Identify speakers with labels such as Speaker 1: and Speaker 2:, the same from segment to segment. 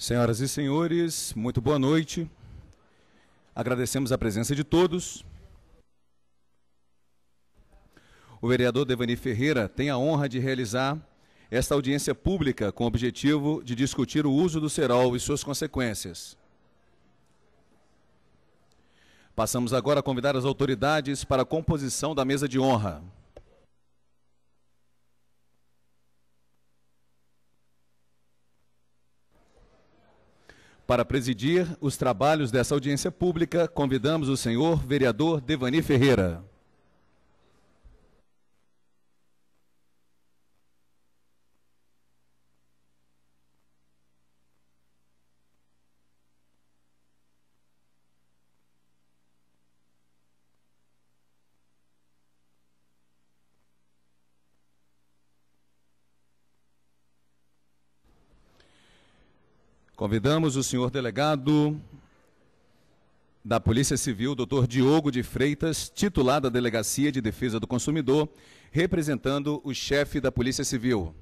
Speaker 1: Senhoras e senhores, muito boa noite. Agradecemos a presença de todos. O vereador Devani Ferreira tem a honra de realizar esta audiência pública com o objetivo de discutir o uso do cerol e suas consequências. Passamos agora a convidar as autoridades para a composição da mesa de honra. Para presidir os trabalhos dessa audiência pública, convidamos o senhor vereador Devani Ferreira. Convidamos o senhor delegado da Polícia Civil, Dr. Diogo de Freitas, titular da Delegacia de Defesa do Consumidor, representando o chefe da Polícia Civil.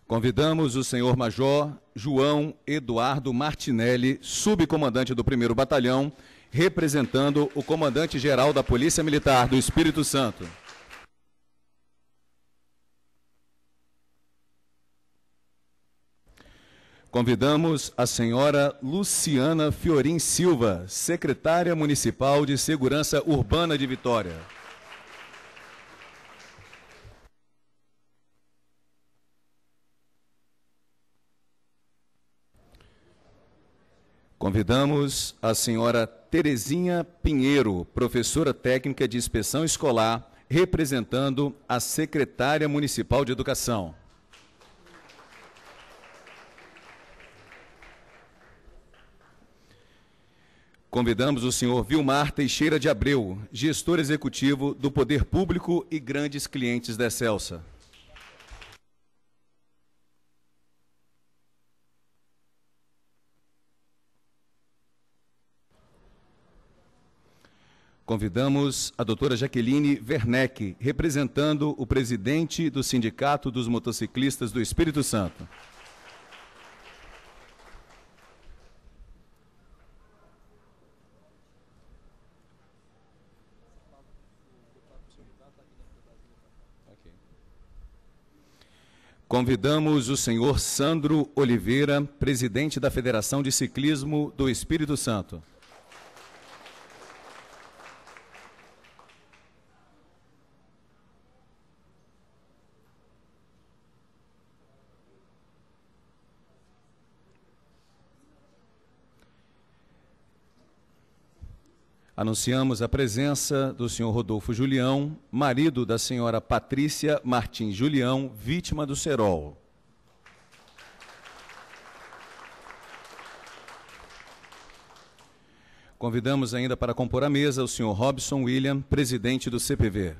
Speaker 1: Convidamos o senhor Major João Eduardo Martinelli, subcomandante do 1º Batalhão, representando o comandante-geral da Polícia Militar do Espírito Santo. Convidamos a senhora Luciana Fiorin Silva, secretária municipal de Segurança Urbana de Vitória. Convidamos a senhora Terezinha Pinheiro, professora técnica de inspeção escolar, representando a secretária municipal de Educação. Convidamos o senhor Vilmar Teixeira de Abreu, gestor executivo do Poder Público e grandes clientes da Excelsa. Convidamos a doutora Jaqueline Werneck, representando o presidente do Sindicato dos Motociclistas do Espírito Santo. Convidamos o senhor Sandro Oliveira, presidente da Federação de Ciclismo do Espírito Santo. Anunciamos a presença do senhor Rodolfo Julião, marido da senhora Patrícia Martins Julião, vítima do cerol. Convidamos ainda para compor a mesa o senhor Robson William, presidente do CPV.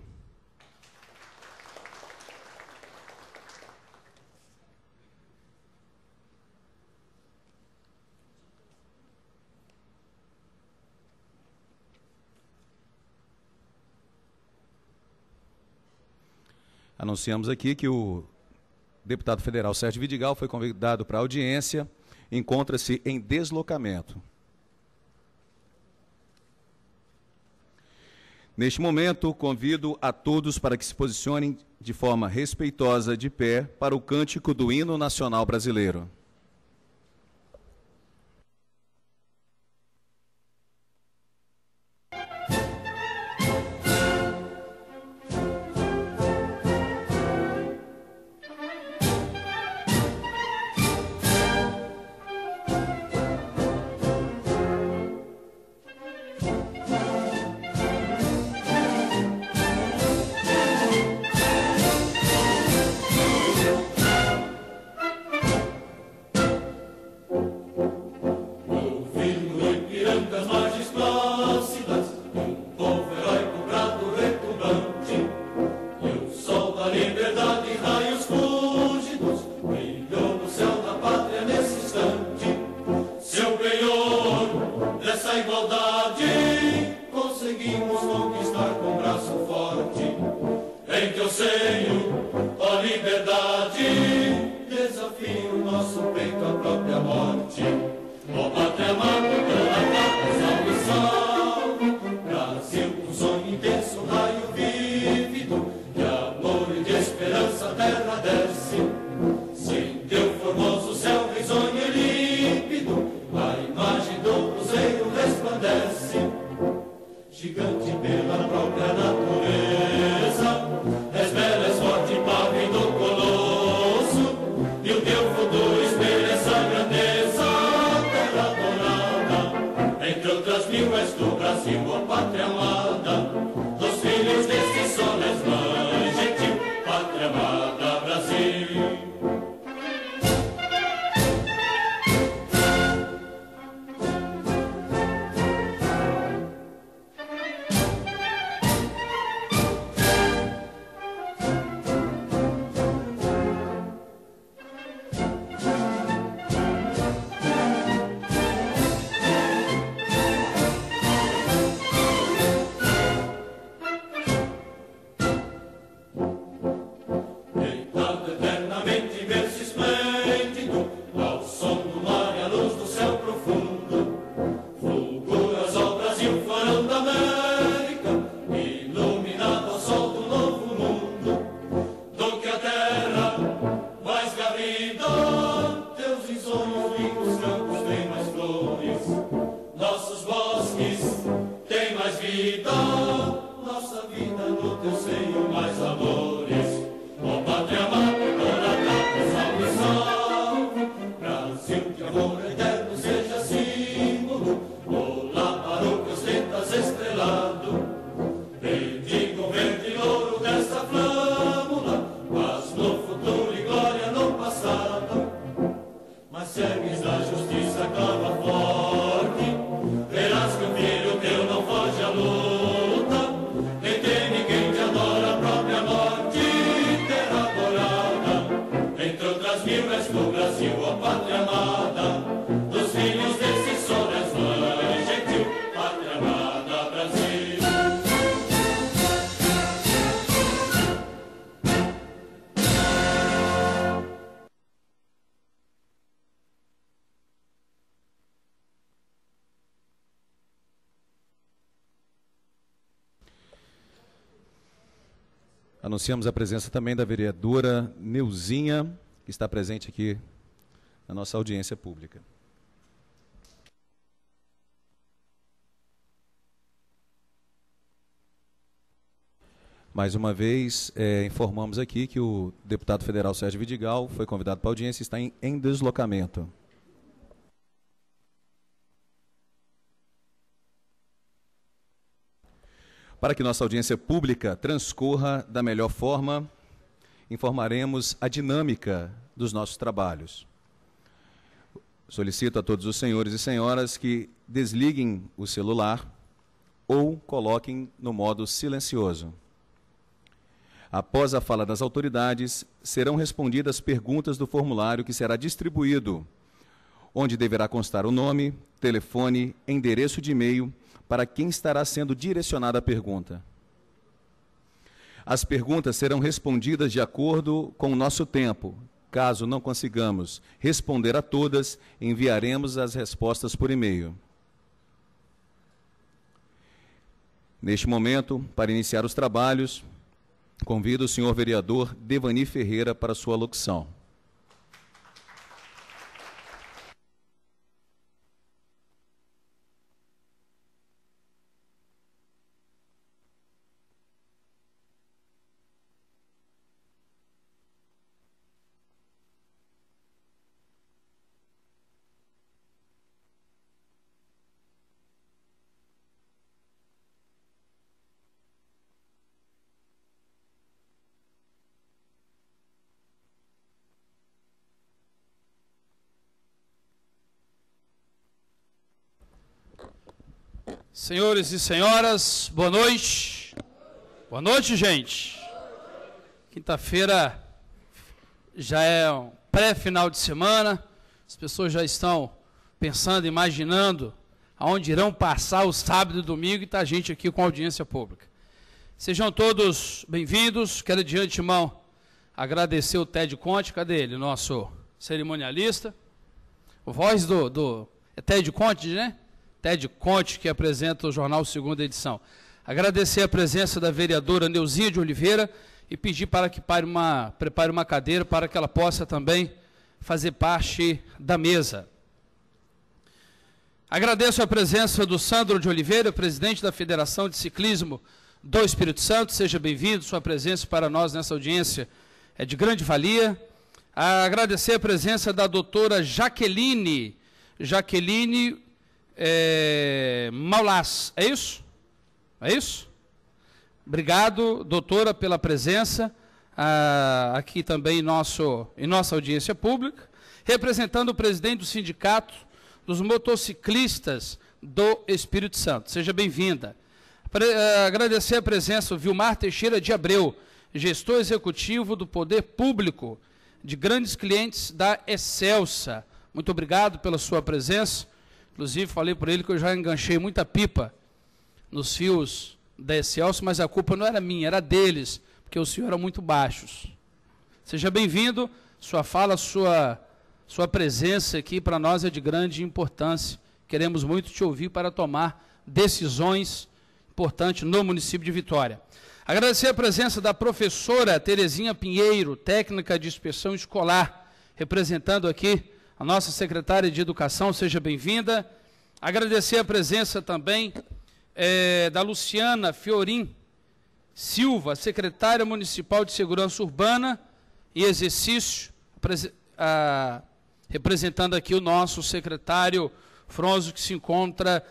Speaker 1: Anunciamos aqui que o deputado federal Sérgio Vidigal foi convidado para a audiência, encontra-se em deslocamento. Neste momento, convido a todos para que se posicionem de forma respeitosa de pé para o cântico do Hino Nacional Brasileiro.
Speaker 2: eterno seja símbolo, ou lá para o que ostentas estrelado. Bendigo o verde louro dessa flâmula, mas no futuro e glória no passado. Mas segues na justiça, clama forte, verás que o filho teu não foge à luta, nem teme quem te adora, a própria morte terá adorada. Entre outras mil és do Brasil, ó pátria amada, dos filhos desse sol és mãe gentil, pátria amada Brasil.
Speaker 1: Anunciamos a presença também da vereadora Neuzinha, que está presente aqui na nossa audiência pública. Mais uma vez, informamos aqui que o deputado federal Sérgio Vidigal foi convidado para a audiência e está em deslocamento. Para que nossa audiência pública transcorra da melhor forma, informaremos a dinâmica dos nossos trabalhos. Solicito a todos os senhores e senhoras que desliguem o celular ou coloquem no modo silencioso. Após a fala das autoridades, serão respondidas perguntas do formulário que será distribuído, onde deverá constar o nome, telefone, endereço de e-mail para quem estará sendo direcionada a pergunta. As perguntas serão respondidas de acordo com o nosso tempo. Caso não consigamos responder a todas, enviaremos as respostas por e-mail. Neste momento, para iniciar os trabalhos, convido o senhor vereador Devani Ferreira para sua locução.
Speaker 3: Senhores e senhoras, boa noite. Boa noite, gente. Quinta-feira já é um pré-final de semana. As pessoas já estão pensando, imaginando aonde irão passar o sábado e domingo, e está a gente aqui com audiência pública. Sejam todos bem-vindos. Quero de antemão agradecer o Ted Conte. Cadê ele? Nosso cerimonialista. O voz é Ted Conte, né? Ted Conte, que apresenta o jornal Segunda Edição. Agradecer a presença da vereadora Neuzinha de Oliveira e pedir para que prepare uma cadeira para que ela possa também fazer parte da mesa. Agradeço a presença do Sandro de Oliveira, presidente da Federação de Ciclismo do Espírito Santo. Seja bem-vindo, sua presença para nós nessa audiência é de grande valia. Agradecer a presença da doutora Jaqueline Maulás, é isso? É isso? Obrigado, doutora, pela presença aqui também em nossa audiência pública, representando o presidente do Sindicato dos Motociclistas do Espírito Santo. Seja bem-vinda. Agradecer a presença do Vilmar Teixeira de Abreu, gestor executivo do Poder Público de grandes clientes da Excelsa. Muito obrigado pela sua presença. Inclusive, falei por ele que eu já enganchei muita pipa nos fios da Excelsa, mas a culpa não era minha, era deles, porque os fios eram muito baixos. Seja bem-vindo, sua fala, sua presença aqui para nós é de grande importância. Queremos muito te ouvir para tomar decisões importantes no município de Vitória. Agradecer a presença da professora Terezinha Pinheiro, técnica de inspeção escolar, representando aqui a nossa secretária de Educação. Seja bem-vinda. Agradecer a presença também da Luciana Fiorim Silva, secretária municipal de Segurança Urbana e Exercício, representando aqui o nosso secretário Fronzo, que se encontra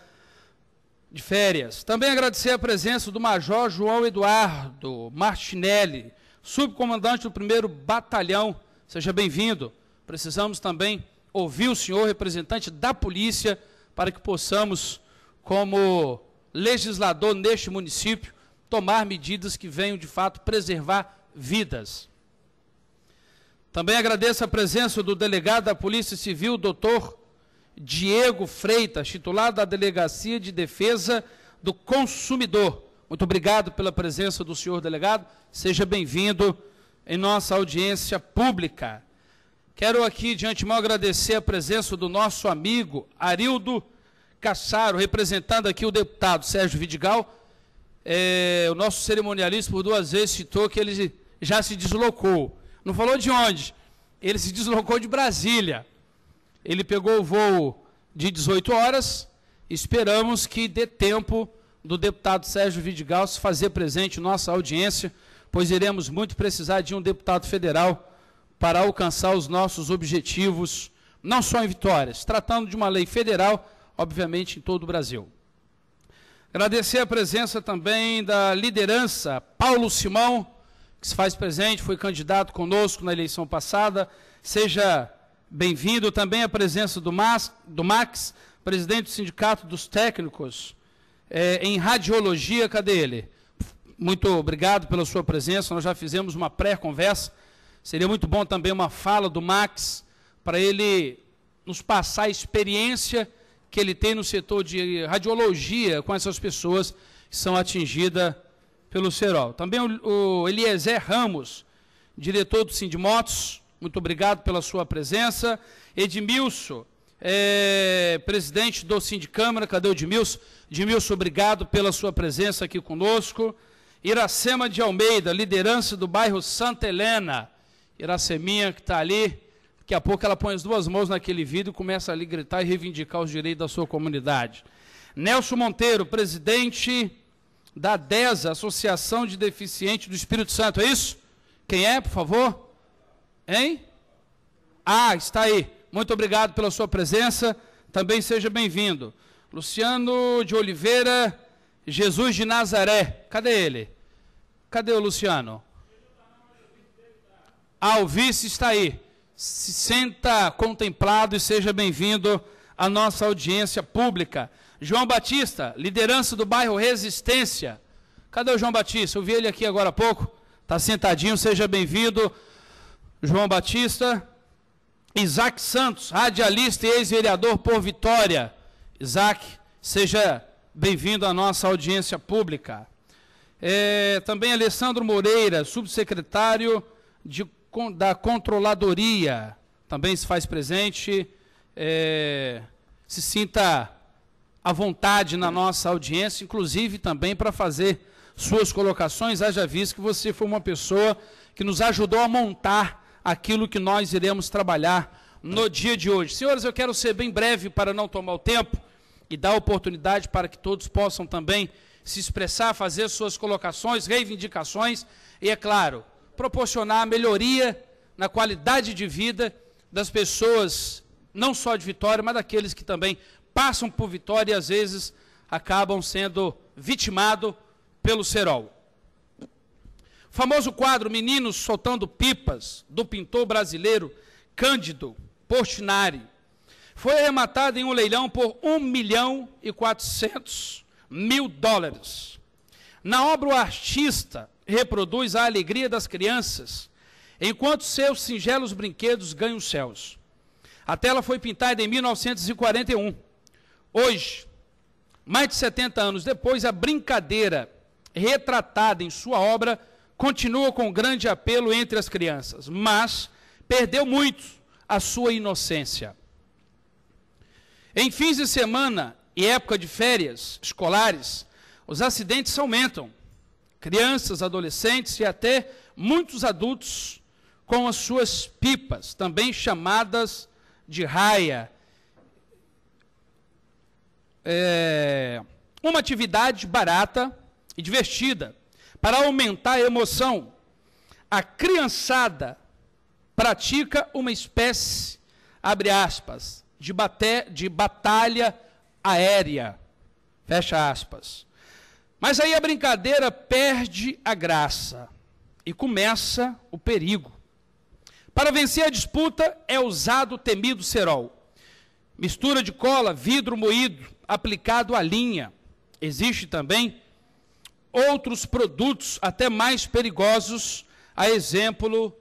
Speaker 3: de férias. Também agradecer a presença do Major João Eduardo Martinelli, subcomandante do 1º Batalhão. Seja bem-vindo. Precisamos também ouvir o senhor, representante da polícia, para que possamos, como legislador neste município, tomar medidas que venham, de fato, preservar vidas. Também agradeço a presença do delegado da Polícia Civil, doutor Diego Freitas, titular da Delegacia de Defesa do Consumidor. Muito obrigado pela presença do senhor delegado. Seja bem-vindo em nossa audiência pública. Quero aqui, de antemão, agradecer a presença do nosso amigo Arildo Cassaro, representando aqui o deputado Sérgio Vidigal. O nosso cerimonialista, por 2 vezes, citou que ele já se deslocou. Não falou de onde? Ele se deslocou de Brasília. Ele pegou o voo de 18 horas. Esperamos que dê tempo do deputado Sérgio Vidigal se fazer presente em nossa audiência, pois iremos muito precisar de um deputado federal para alcançar os nossos objetivos, não só em Vitória, se tratando de uma lei federal, obviamente em todo o Brasil. Agradecer a presença também da liderança, Paulo Simão, que se faz presente, foi candidato conosco na eleição passada. Seja bem-vindo. Também a presença do Max, presidente do Sindicato dos Técnicos em Radiologia. Cadê ele? Muito obrigado pela sua presença. Nós já fizemos uma pré-conversa. Seria muito bom também uma fala do Max, para ele nos passar a experiência que ele tem no setor de radiologia com essas pessoas que são atingidas pelo cerol. Também o Eliezer Ramos, diretor do Sindimotos, muito obrigado pela sua presença. Edmilson, presidente do Sindicâmara, cadê o Edmilson? Edmilson, obrigado pela sua presença aqui conosco. Iracema de Almeida, liderança do bairro Santa Helena. Iraceminha, que está ali, daqui a pouco ela põe as 2 mãos naquele vidro e começa ali a gritar e reivindicar os direitos da sua comunidade. Nelson Monteiro, presidente da DESA, Associação de Deficientes do Espírito Santo, é isso? Quem é, por favor? Hein? Ah, está aí. Muito obrigado pela sua presença. Também seja bem-vindo. Luciano de Oliveira, Jesus de Nazaré. Cadê ele? Cadê o Luciano? Ah, o vice está aí. Se senta contemplado e seja bem-vindo à nossa audiência pública. João Batista, liderança do bairro Resistência. Cadê o João Batista? Eu vi ele aqui agora há pouco. Está sentadinho, seja bem-vindo, João Batista. Isaac Santos, radialista e ex-vereador por Vitória. Isaac, seja bem-vindo à nossa audiência pública. Também Alessandro Moreira, subsecretário da Controladoria, também se faz presente. Se sinta à vontade na nossa audiência, inclusive também para fazer suas colocações. Haja visto que você foi uma pessoa que nos ajudou a montar aquilo que nós iremos trabalhar no dia de hoje. Senhores, eu quero ser bem breve para não tomar o tempo e dar oportunidade para que todos possam também se expressar, fazer suas colocações, reivindicações e, é claro, proporcionar melhoria na qualidade de vida das pessoas, não só de Vitória, mas daqueles que também passam por Vitória e às vezes acabam sendo vitimados pelo cerol. O famoso quadro Meninos Soltando Pipas, do pintor brasileiro Cândido Portinari, foi arrematado em um leilão por $1.400.000. Na obra, o artista reproduz a alegria das crianças, enquanto seus singelos brinquedos ganham céus. A tela foi pintada em 1941. Hoje, mais de 70 anos depois, a brincadeira retratada em sua obra continua com grande apelo entre as crianças, mas perdeu muito a sua inocência. Em fins de semana e época de férias escolares, os acidentes aumentam. Crianças, adolescentes e até muitos adultos com as suas pipas, também chamadas de raia. Uma atividade barata e divertida. Para aumentar a emoção, a criançada pratica uma espécie abre aspas, de batalha aérea, fecha aspas. Mas aí a brincadeira perde a graça e começa o perigo. Para vencer a disputa é usado o temido cerol. Mistura de cola, vidro moído, aplicado à linha. Existe também outros produtos até mais perigosos, a exemplo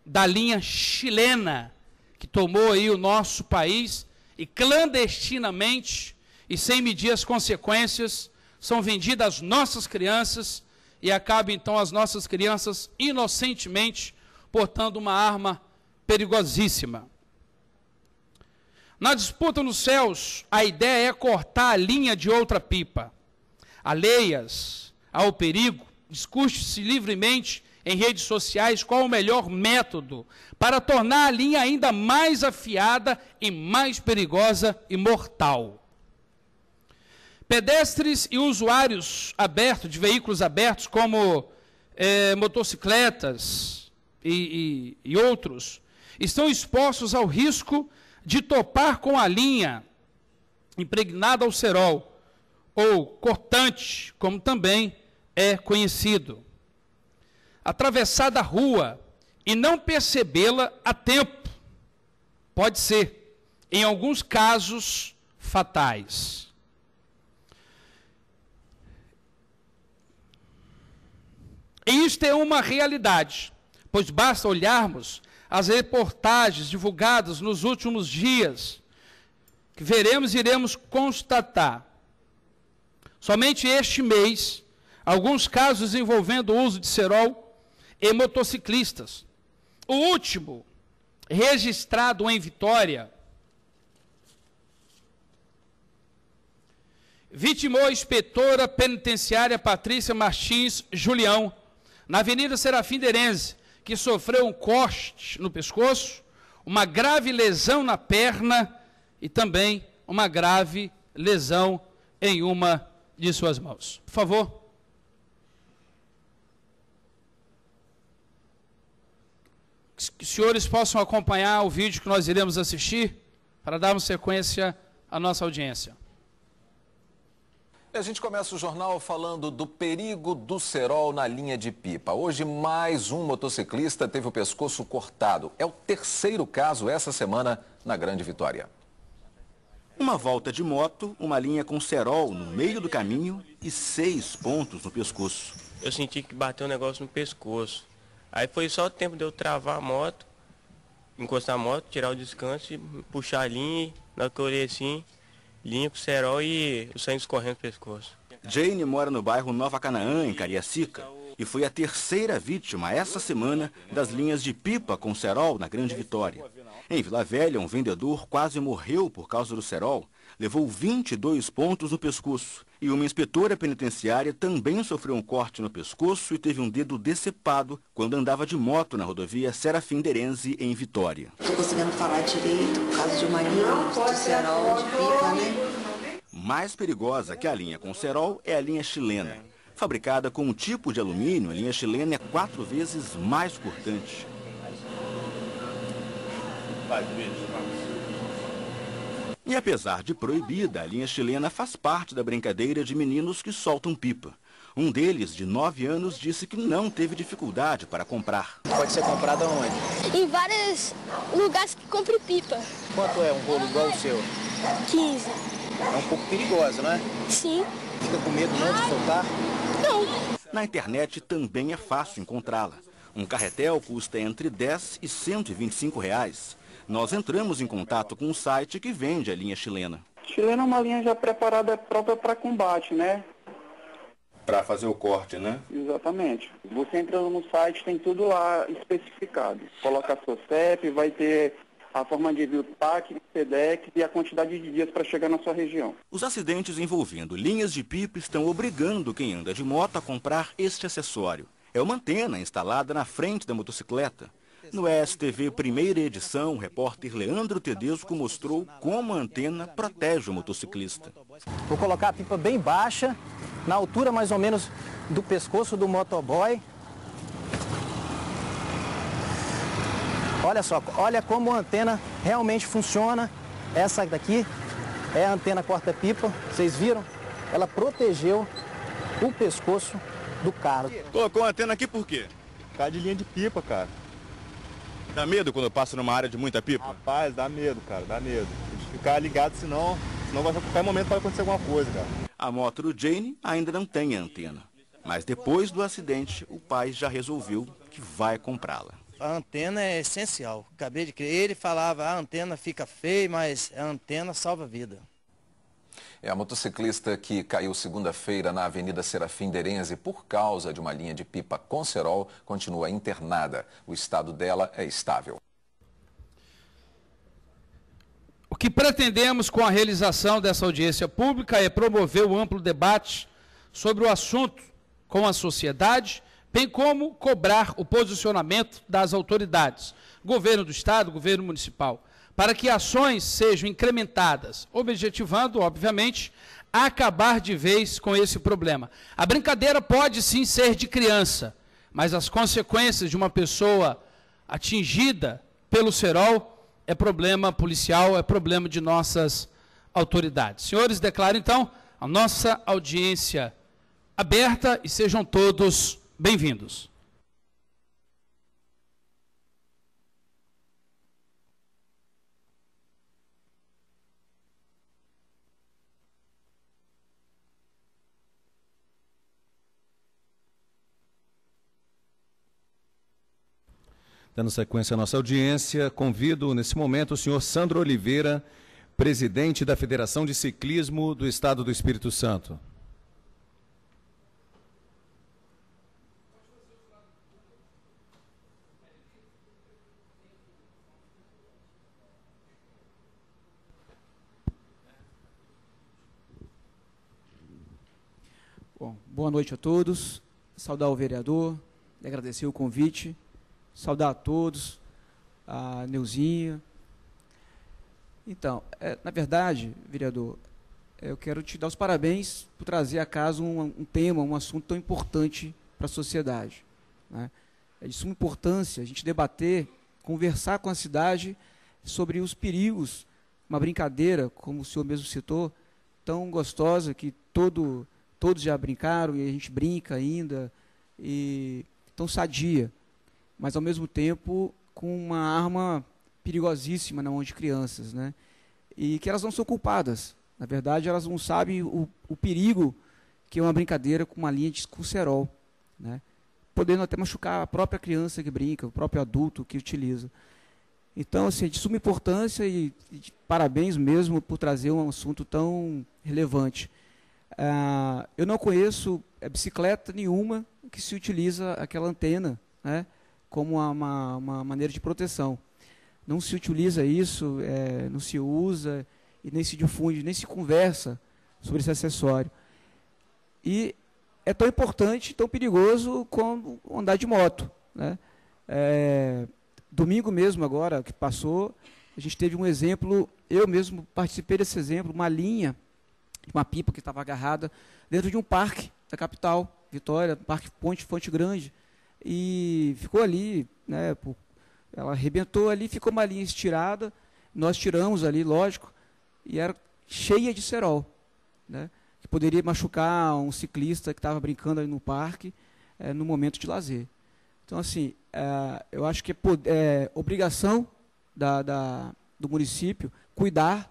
Speaker 3: da linha chilena, que tomou aí o nosso país e clandestinamente e sem medir as consequências, são vendidas às nossas crianças e acabam então as nossas crianças inocentemente portando uma arma perigosíssima. Na disputa nos céus, a ideia é cortar a linha de outra pipa. Alheias ao perigo, discute-se livremente em redes sociais qual o melhor método para tornar a linha ainda mais afiada e mais perigosa e mortal. Pedestres e usuários abertos, de veículos abertos, como motocicletas e outros, estão expostos ao risco de topar com a linha impregnada ao cerol, ou cortante, como também é conhecido. Atravessar da rua e não percebê-la a tempo pode ser, em alguns casos, fatais. E isto é uma realidade, pois basta olharmos as reportagens divulgadas nos últimos dias, que veremos e iremos constatar. Somente este mês, alguns casos envolvendo o uso de cerol e motociclistas. O último, registrado em Vitória, vitimou a inspetora penitenciária Patrícia Martins Julião, na Avenida Serafim Derenze, que sofreu um corte no pescoço, uma grave lesão na perna e também uma grave lesão em uma de suas mãos. Por favor. Que os senhores possam acompanhar o vídeo que nós iremos assistir para darmos sequência à nossa audiência.
Speaker 4: A gente começa o jornal falando do perigo do cerol na linha de pipa. Hoje, mais um motociclista teve o pescoço cortado. É o terceiro caso essa semana na Grande Vitória.
Speaker 5: Uma volta de moto, uma linha com cerol no meio do caminho e 6 pontos no pescoço.
Speaker 6: Eu senti que bateu um negócio no pescoço. Aí foi só o tempo de eu travar a moto, encostar a moto, tirar o descanso e puxar a linha. E, na hora que eu olhei assim, linha com cerol e o sangue escorrendo no pescoço.
Speaker 5: Jane mora no bairro Nova Canaã, em Cariacica, e foi a terceira vítima essa semana das linhas de pipa com cerol na Grande Vitória. Em Vila Velha, um vendedor quase morreu por causa do cerol, levou 22 pontos no pescoço. E uma inspetora penitenciária também sofreu um corte no pescoço e teve um dedo decepado quando andava de moto na rodovia Serafim Derenze, em Vitória.
Speaker 7: Estou conseguindo falar direito por causa de uma linha de cerol, de pipa, né?
Speaker 5: Mais perigosa que a linha com cerol é a linha chilena. Fabricada com um tipo de alumínio, a linha chilena é 4 vezes mais cortante. E apesar de proibida, a linha chilena faz parte da brincadeira de meninos que soltam pipa. Um deles, de 9 anos, disse que não teve dificuldade para comprar.
Speaker 8: Pode ser comprado aonde?
Speaker 9: Em vários lugares que compre pipa.
Speaker 8: Quanto é um rolo igual o seu?
Speaker 9: 15.
Speaker 8: É um pouco perigoso, não é?
Speaker 9: Sim.
Speaker 8: Fica com medo não de soltar?
Speaker 9: Não.
Speaker 5: Na internet também é fácil encontrá-la. Um carretel custa entre 10 e 125 reais. Nós entramos em contato com um site que vende a linha chilena.
Speaker 10: Chilena é uma linha já preparada própria para combate, né?
Speaker 5: Para fazer o corte, né?
Speaker 10: Exatamente. Você entra no site, tem tudo lá especificado. Coloca a sua CEP, vai ter a forma de envio PAC, SEDEX e a quantidade de dias para chegar na sua região.
Speaker 5: Os acidentes envolvendo linhas de pipa estão obrigando quem anda de moto a comprar este acessório. É uma antena instalada na frente da motocicleta. No ESTV Primeira Edição, o repórter Leandro Tedesco mostrou como a antena protege o motociclista.
Speaker 8: Vou colocar a pipa bem baixa, na altura mais ou menos do pescoço do motoboy. Olha só, olha como a antena realmente funciona. Essa daqui é a antena corta-pipa, vocês viram? Ela protegeu o pescoço do carro.
Speaker 5: Colocou a antena aqui por quê?
Speaker 11: Por causa de linha de pipa, cara.
Speaker 5: Dá medo quando passa numa área de muita pipa?
Speaker 11: Rapaz, dá medo, cara, dá medo. Tem que ficar ligado, senão vai a qualquer momento pode acontecer alguma coisa, cara.
Speaker 5: A moto do Jane ainda não tem antena. Mas depois do acidente, o pai já resolveu que vai comprá-la.
Speaker 12: A antena é essencial. Acabei de crer. Ele falava, a antena fica feia, mas a antena salva a vida.
Speaker 4: A motociclista que caiu segunda-feira na Avenida Serafim Derenze por causa de uma linha de pipa com cerol continua internada. O estado dela é estável.
Speaker 3: O que pretendemos com a realização dessa audiência pública é promover um amplo debate sobre o assunto com a sociedade, bem como cobrar o posicionamento das autoridades, governo do Estado, governo municipal, para que ações sejam incrementadas, objetivando, obviamente, acabar de vez com esse problema. A brincadeira pode sim ser de criança, mas as consequências de uma pessoa atingida pelo cerol é problema policial, é problema de nossas autoridades. Senhores, declaro então a nossa audiência aberta e sejam todos bem-vindos.
Speaker 1: Dando sequência à nossa audiência, convido nesse momento o senhor Sandro Oliveira, presidente da Federação de Ciclismo do Estado do Espírito Santo.
Speaker 13: Bom, boa noite a todos, saudar o vereador, agradecer o convite, saudar a todos, a Neuzinha. Então, na verdade, vereador, eu quero te dar os parabéns por trazer a casa um tema, um assunto tão importante para a sociedade, né? É de suma importância a gente debater, conversar com a cidade sobre os perigos, uma brincadeira, como o senhor mesmo citou, tão gostosa que todos já brincaram e a gente brinca ainda, e tão sadia, mas ao mesmo tempo com uma arma perigosíssima na mão de crianças, né? E que elas não são culpadas. Na verdade, elas não sabem o perigo que é uma brincadeira com uma linha de cerol, né? Podendo até machucar a própria criança que brinca, o próprio adulto que utiliza. Então, assim, de suma importância e parabéns mesmo por trazer um assunto tão relevante. Eu não conheço bicicleta nenhuma que se utiliza aquela antena, né, como uma maneira de proteção. Não se utiliza isso, não se usa, e nem se difunde, nem se conversa sobre esse acessório. E é tão importante, tão perigoso como andar de moto, né? Domingo mesmo agora, que passou, a gente teve um exemplo, eu mesmo participei desse exemplo, uma linha, uma pipa que estava agarrada dentro de um parque da capital, Vitória, Parque Fonte Grande, e ficou ali, né, ela arrebentou ali, ficou uma linha estirada, nós tiramos ali, lógico, e era cheia de cerol, né, que poderia machucar um ciclista que estava brincando ali no parque, no momento de lazer. Então, assim, eu acho que é obrigação do município cuidar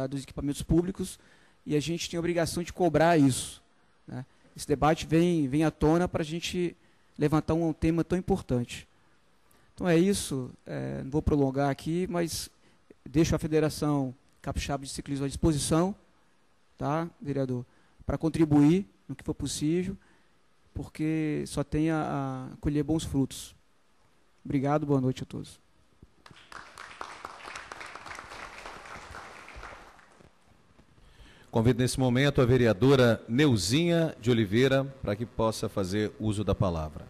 Speaker 13: dos equipamentos públicos, e a gente tem a obrigação de cobrar isso, né? Esse debate vem à tona para a gente levantar um tema tão importante. Então é isso, não vou prolongar aqui, mas deixo a Federação Capixaba de Ciclismo à disposição, tá, vereador, para contribuir no que for possível, porque só tem a colher bons frutos. Obrigado, boa noite a todos.
Speaker 1: Convido nesse momento a vereadora Neuzinha de Oliveira para que possa fazer uso da palavra.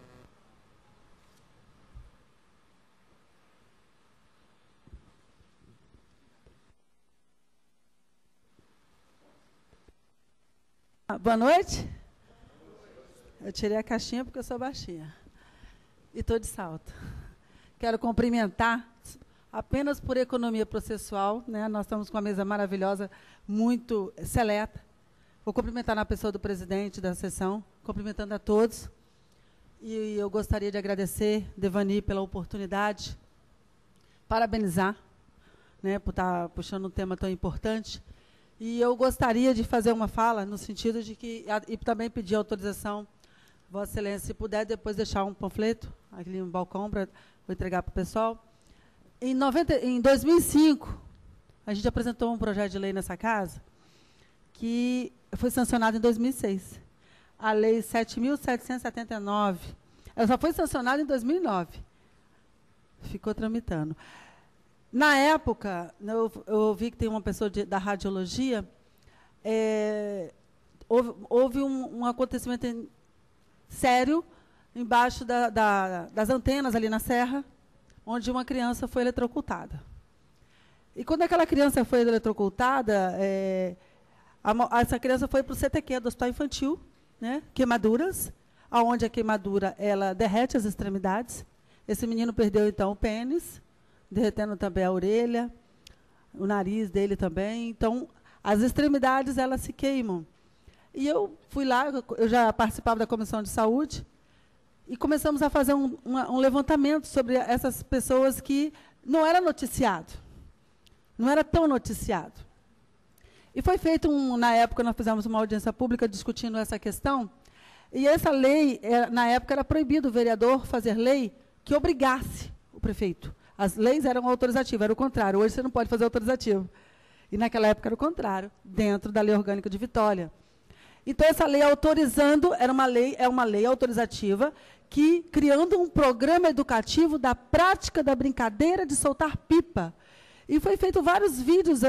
Speaker 14: Boa noite. Eu tirei a caixinha porque eu sou baixinha. E estou de salto. Quero cumprimentar apenas por economia processual, né? Nós estamos com uma mesa maravilhosa, muito seleta. Vou cumprimentar na pessoa do presidente da sessão, cumprimentando a todos. E eu gostaria de agradecer, Devani, pela oportunidade, parabenizar, né, por estar puxando um tema tão importante. E eu gostaria de fazer uma fala no sentido de que, e também pedir autorização, Vossa Excelência, se puder depois deixar um panfleto, ali no balcão, vou entregar para o pessoal. Em 2005, a gente apresentou um projeto de lei nessa casa, que foi sancionado em 2006. A Lei 7.779, ela só foi sancionada em 2009. Ficou tramitando. Na época, eu vi que tem uma pessoa da radiologia, houve um acontecimento sério embaixo das antenas ali na serra, onde uma criança foi eletrocutada. E quando aquela criança foi eletrocutada, essa criança foi para o CTQ, do Hospital Infantil, né, queimaduras, onde a queimadura ela derrete as extremidades. Esse menino perdeu, então, o pênis, derretendo também a orelha, o nariz dele também. Então, as extremidades elas se queimam. E eu fui lá, eu já participava da Comissão de Saúde, e começamos a fazer um levantamento sobre essas pessoas que não era noticiado, não era tão noticiado. E foi feito, na época, nós fizemos uma audiência pública discutindo essa questão, e essa lei, na época, era proibido o vereador fazer lei que obrigasse o prefeito. As leis eram autorizativas, era o contrário. Hoje você não pode fazer autorizativo. E naquela época era o contrário, dentro da Lei Orgânica de Vitória. Então, essa lei autorizando, é uma lei autorizativa, que criando um programa educativo da prática da brincadeira de soltar pipa. E foi feito vários vídeos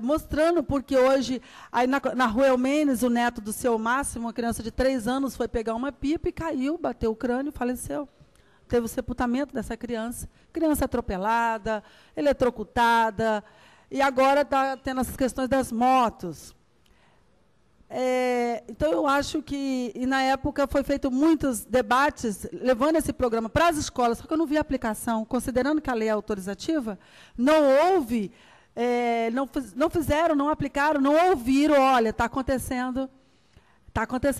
Speaker 14: mostrando, porque hoje, aí na Rua Eumenes, o neto do seu Máximo, uma criança de 3 anos, foi pegar uma pipa e caiu, bateu o crânio, faleceu. Teve o sepultamento dessa criança. Criança atropelada, eletrocutada, e agora está tendo essas questões das motos. Então, eu acho que, e na época, foi feito muitos debates, levando esse programa para as escolas, só que eu não vi a aplicação, considerando que a lei é autorizativa, não houve, não fizeram, não aplicaram, não ouviram, olha, está acontecendo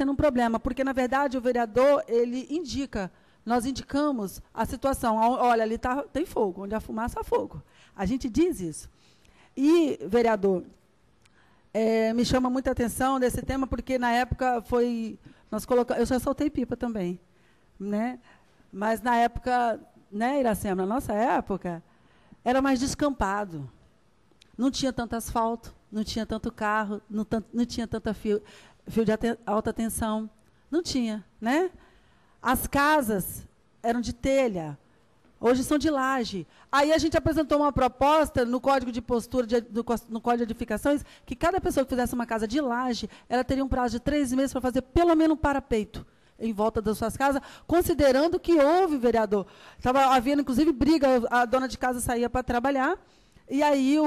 Speaker 14: um problema, porque, na verdade, o vereador, ele indica, nós indicamos a situação, olha, ali tem fogo, onde há fumaça, há fogo. A gente diz isso. E, vereador, me chama muita atenção desse tema, porque na época eu já soltei pipa também, né? Mas na época, né, Iracema, na nossa época, era mais descampado. Não tinha tanto asfalto, não tinha tanto carro, não tinha tanta fio de alta tensão. Não tinha, né? As casas eram de telha. Hoje são de laje. Aí a gente apresentou uma proposta no Código de Postura, no Código de Edificações, que cada pessoa que fizesse uma casa de laje, ela teria um prazo de 3 meses para fazer pelo menos um parapeito em volta das suas casas, considerando que houve, vereador. Estava havendo, inclusive, briga, a dona de casa saía para trabalhar, e aí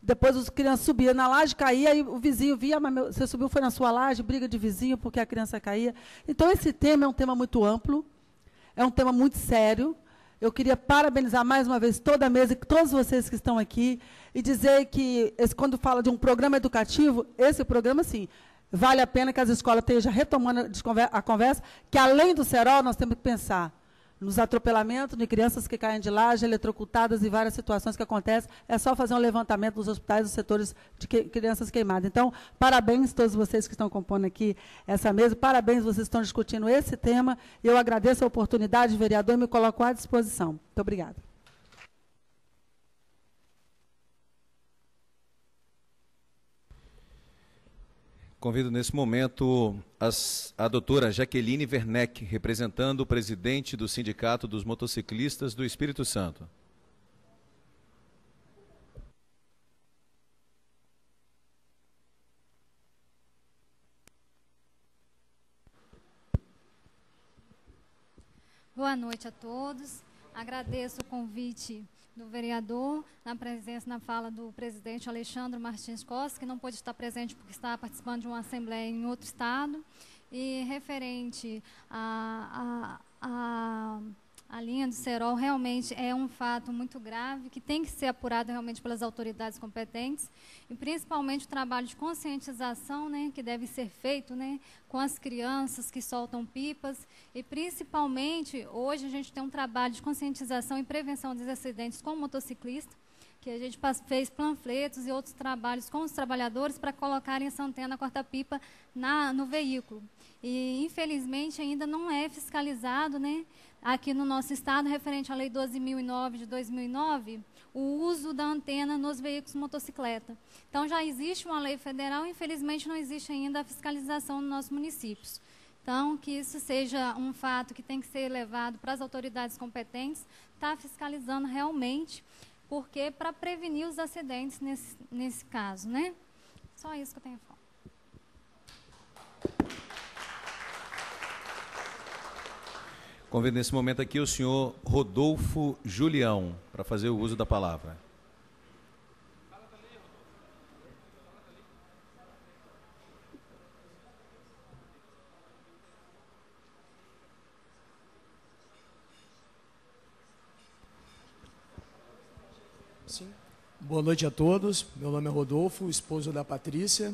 Speaker 14: depois os crianças subiam na laje, caía, e o vizinho via, mas você subiu, foi na sua laje, briga de vizinho, porque a criança caía. Então, esse tema é um tema muito amplo, é um tema muito sério. Eu queria parabenizar mais uma vez toda a mesa e todos vocês que estão aqui e dizer que, quando fala de um programa educativo, esse programa, sim, vale a pena que as escolas estejam retomando a conversa, que além do cerol, nós temos que pensar nos atropelamentos de crianças que caem de laje, eletrocutadas e várias situações que acontecem. É só fazer um levantamento dos hospitais, dos setores de crianças queimadas. Então, parabéns a todos vocês que estão compondo aqui essa mesa, parabéns vocês que estão discutindo esse tema. Eu agradeço a oportunidade, vereador, e me coloco à disposição. Muito obrigada.
Speaker 1: Convido nesse momento a doutora Jaqueline Werneck, representando o presidente do Sindicato dos Motociclistas do Espírito Santo.
Speaker 15: Boa noite a todos. Agradeço o convite do vereador, na presença, na fala do presidente Alexandre Martins Costa, que não pôde estar presente porque está participando de uma assembleia em outro estado, e referente A linha do cerol realmente é um fato muito grave, que tem que ser apurado realmente pelas autoridades competentes, e principalmente o trabalho de conscientização, né, que deve ser feito, né, com as crianças que soltam pipas, e principalmente, hoje a gente tem um trabalho de conscientização e prevenção dos acidentes com o motociclista, que a gente fez panfletos e outros trabalhos com os trabalhadores para colocarem essa antena corta-pipa no veículo. E, infelizmente, ainda não é fiscalizado, né, aqui no nosso estado, referente à Lei 12.009 de 2009, o uso da antena nos veículos motocicleta. Então, já existe uma lei federal, infelizmente não existe ainda a fiscalização nos nossos municípios. Então, que isso seja um fato que tem que ser levado para as autoridades competentes, está fiscalizando realmente, porque para prevenir os acidentes nesse caso, né? Só isso que eu tenho a falar.
Speaker 1: Convido nesse momento aqui o senhor Rodolfo Julião para fazer o uso da palavra.
Speaker 16: Sim. Boa noite a todos. Meu nome é Rodolfo, esposo da Patrícia.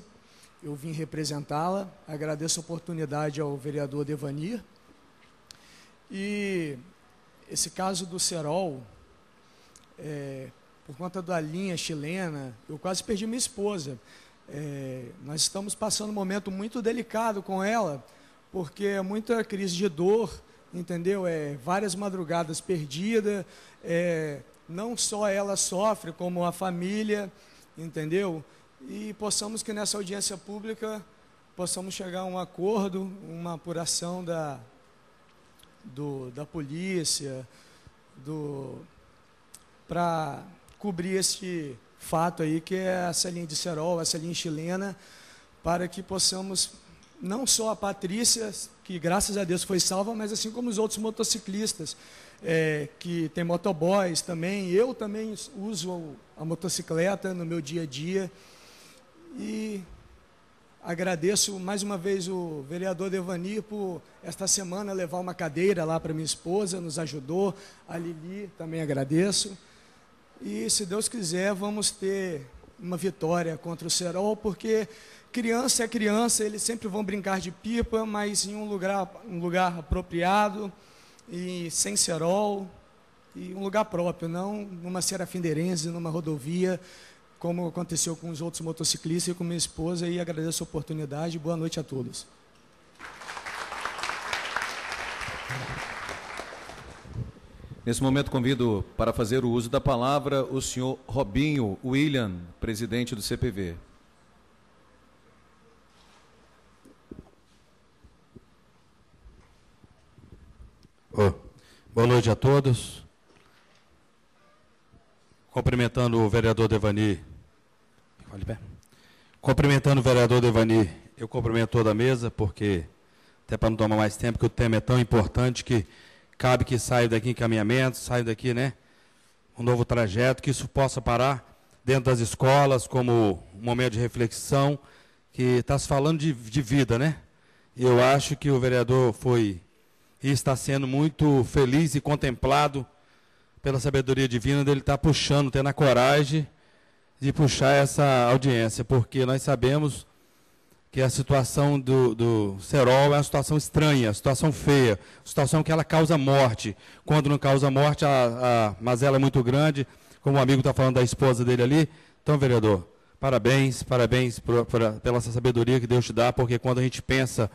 Speaker 16: Eu vim representá-la. Agradeço a oportunidade ao vereador Devanir. E esse caso do cerol, por conta da linha chilena, eu quase perdi minha esposa. Nós estamos passando um momento muito delicado com ela, porque é muita crise de dor, entendeu? Várias madrugadas perdidas, não só ela sofre, como a família, entendeu? E possamos que nessa audiência pública possamos chegar a um acordo, uma apuração da polícia, para cobrir este fato aí, que é essa linha de cerol, essa linha chilena, para que possamos, não só a Patrícia, que graças a Deus foi salva, mas assim como os outros motociclistas, que tem motoboys também. Eu também uso a motocicleta no meu dia a dia. E agradeço mais uma vez o vereador Devanir por esta semana levar uma cadeira lá para minha esposa, nos ajudou. A Lili também agradeço. E se Deus quiser, vamos ter uma vitória contra o cerol, porque criança é criança, eles sempre vão brincar de pipa, mas em um lugar apropriado, e sem cerol, e um lugar próprio, não numa Serafindeirense, numa rodovia, como aconteceu com os outros motociclistas e com minha esposa, e agradeço a oportunidade. Boa noite a todos.
Speaker 1: Nesse momento, convido para fazer o uso da palavra o senhor Robinho William, presidente do CPV.
Speaker 17: Boa noite a todos. Cumprimentando o vereador Devanir. Cumprimentando o vereador Devanir, eu cumprimento toda a mesa, porque, até para não tomar mais tempo, que o tema é tão importante que cabe que saia daqui encaminhamento, saia daqui, né, um novo trajeto, que isso possa parar dentro das escolas, como um momento de reflexão, que está se falando de vida, né? Eu acho que o vereador foi e está sendo muito feliz e contemplado pela sabedoria divina dele estar puxando, tendo a coragem de puxar essa audiência, porque nós sabemos que a situação do cerol é uma situação estranha, situação feia, situação que ela causa morte. Quando não causa morte, a mazela é muito grande, como o amigo está falando da esposa dele ali. Então, vereador, parabéns pela essa sabedoria que Deus te dá, porque quando a gente pensa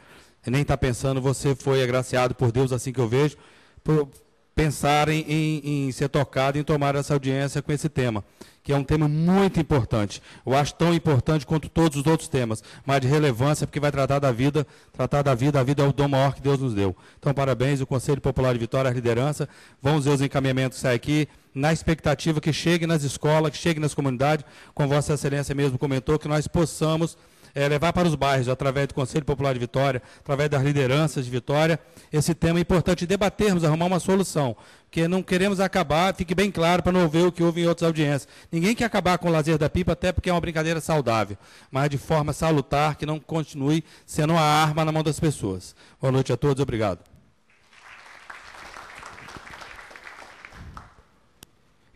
Speaker 17: e nem está pensando, você foi agraciado por Deus, assim que eu vejo, por pensar em ser tocado, em tomar essa audiência com esse tema, que é um tema muito importante. Eu acho tão importante quanto todos os outros temas, mas de relevância, porque vai tratar da vida, a vida é o dom maior que Deus nos deu. Então, parabéns, o Conselho Popular de Vitória, a liderança, vamos ver os encaminhamentos que saem aqui, na expectativa que chegue nas escolas, que chegue nas comunidades, como Vossa Excelência mesmo comentou, que nós possamos levar para os bairros, através do Conselho Popular de Vitória, através das lideranças de Vitória, esse tema é importante debatermos, arrumar uma solução, porque não queremos acabar, fique bem claro, para não ver o que houve em outras audiências. Ninguém quer acabar com o lazer da pipa, até porque é uma brincadeira saudável, mas de forma salutar, que não continue sendo uma arma na mão das pessoas. Boa noite a todos, obrigado.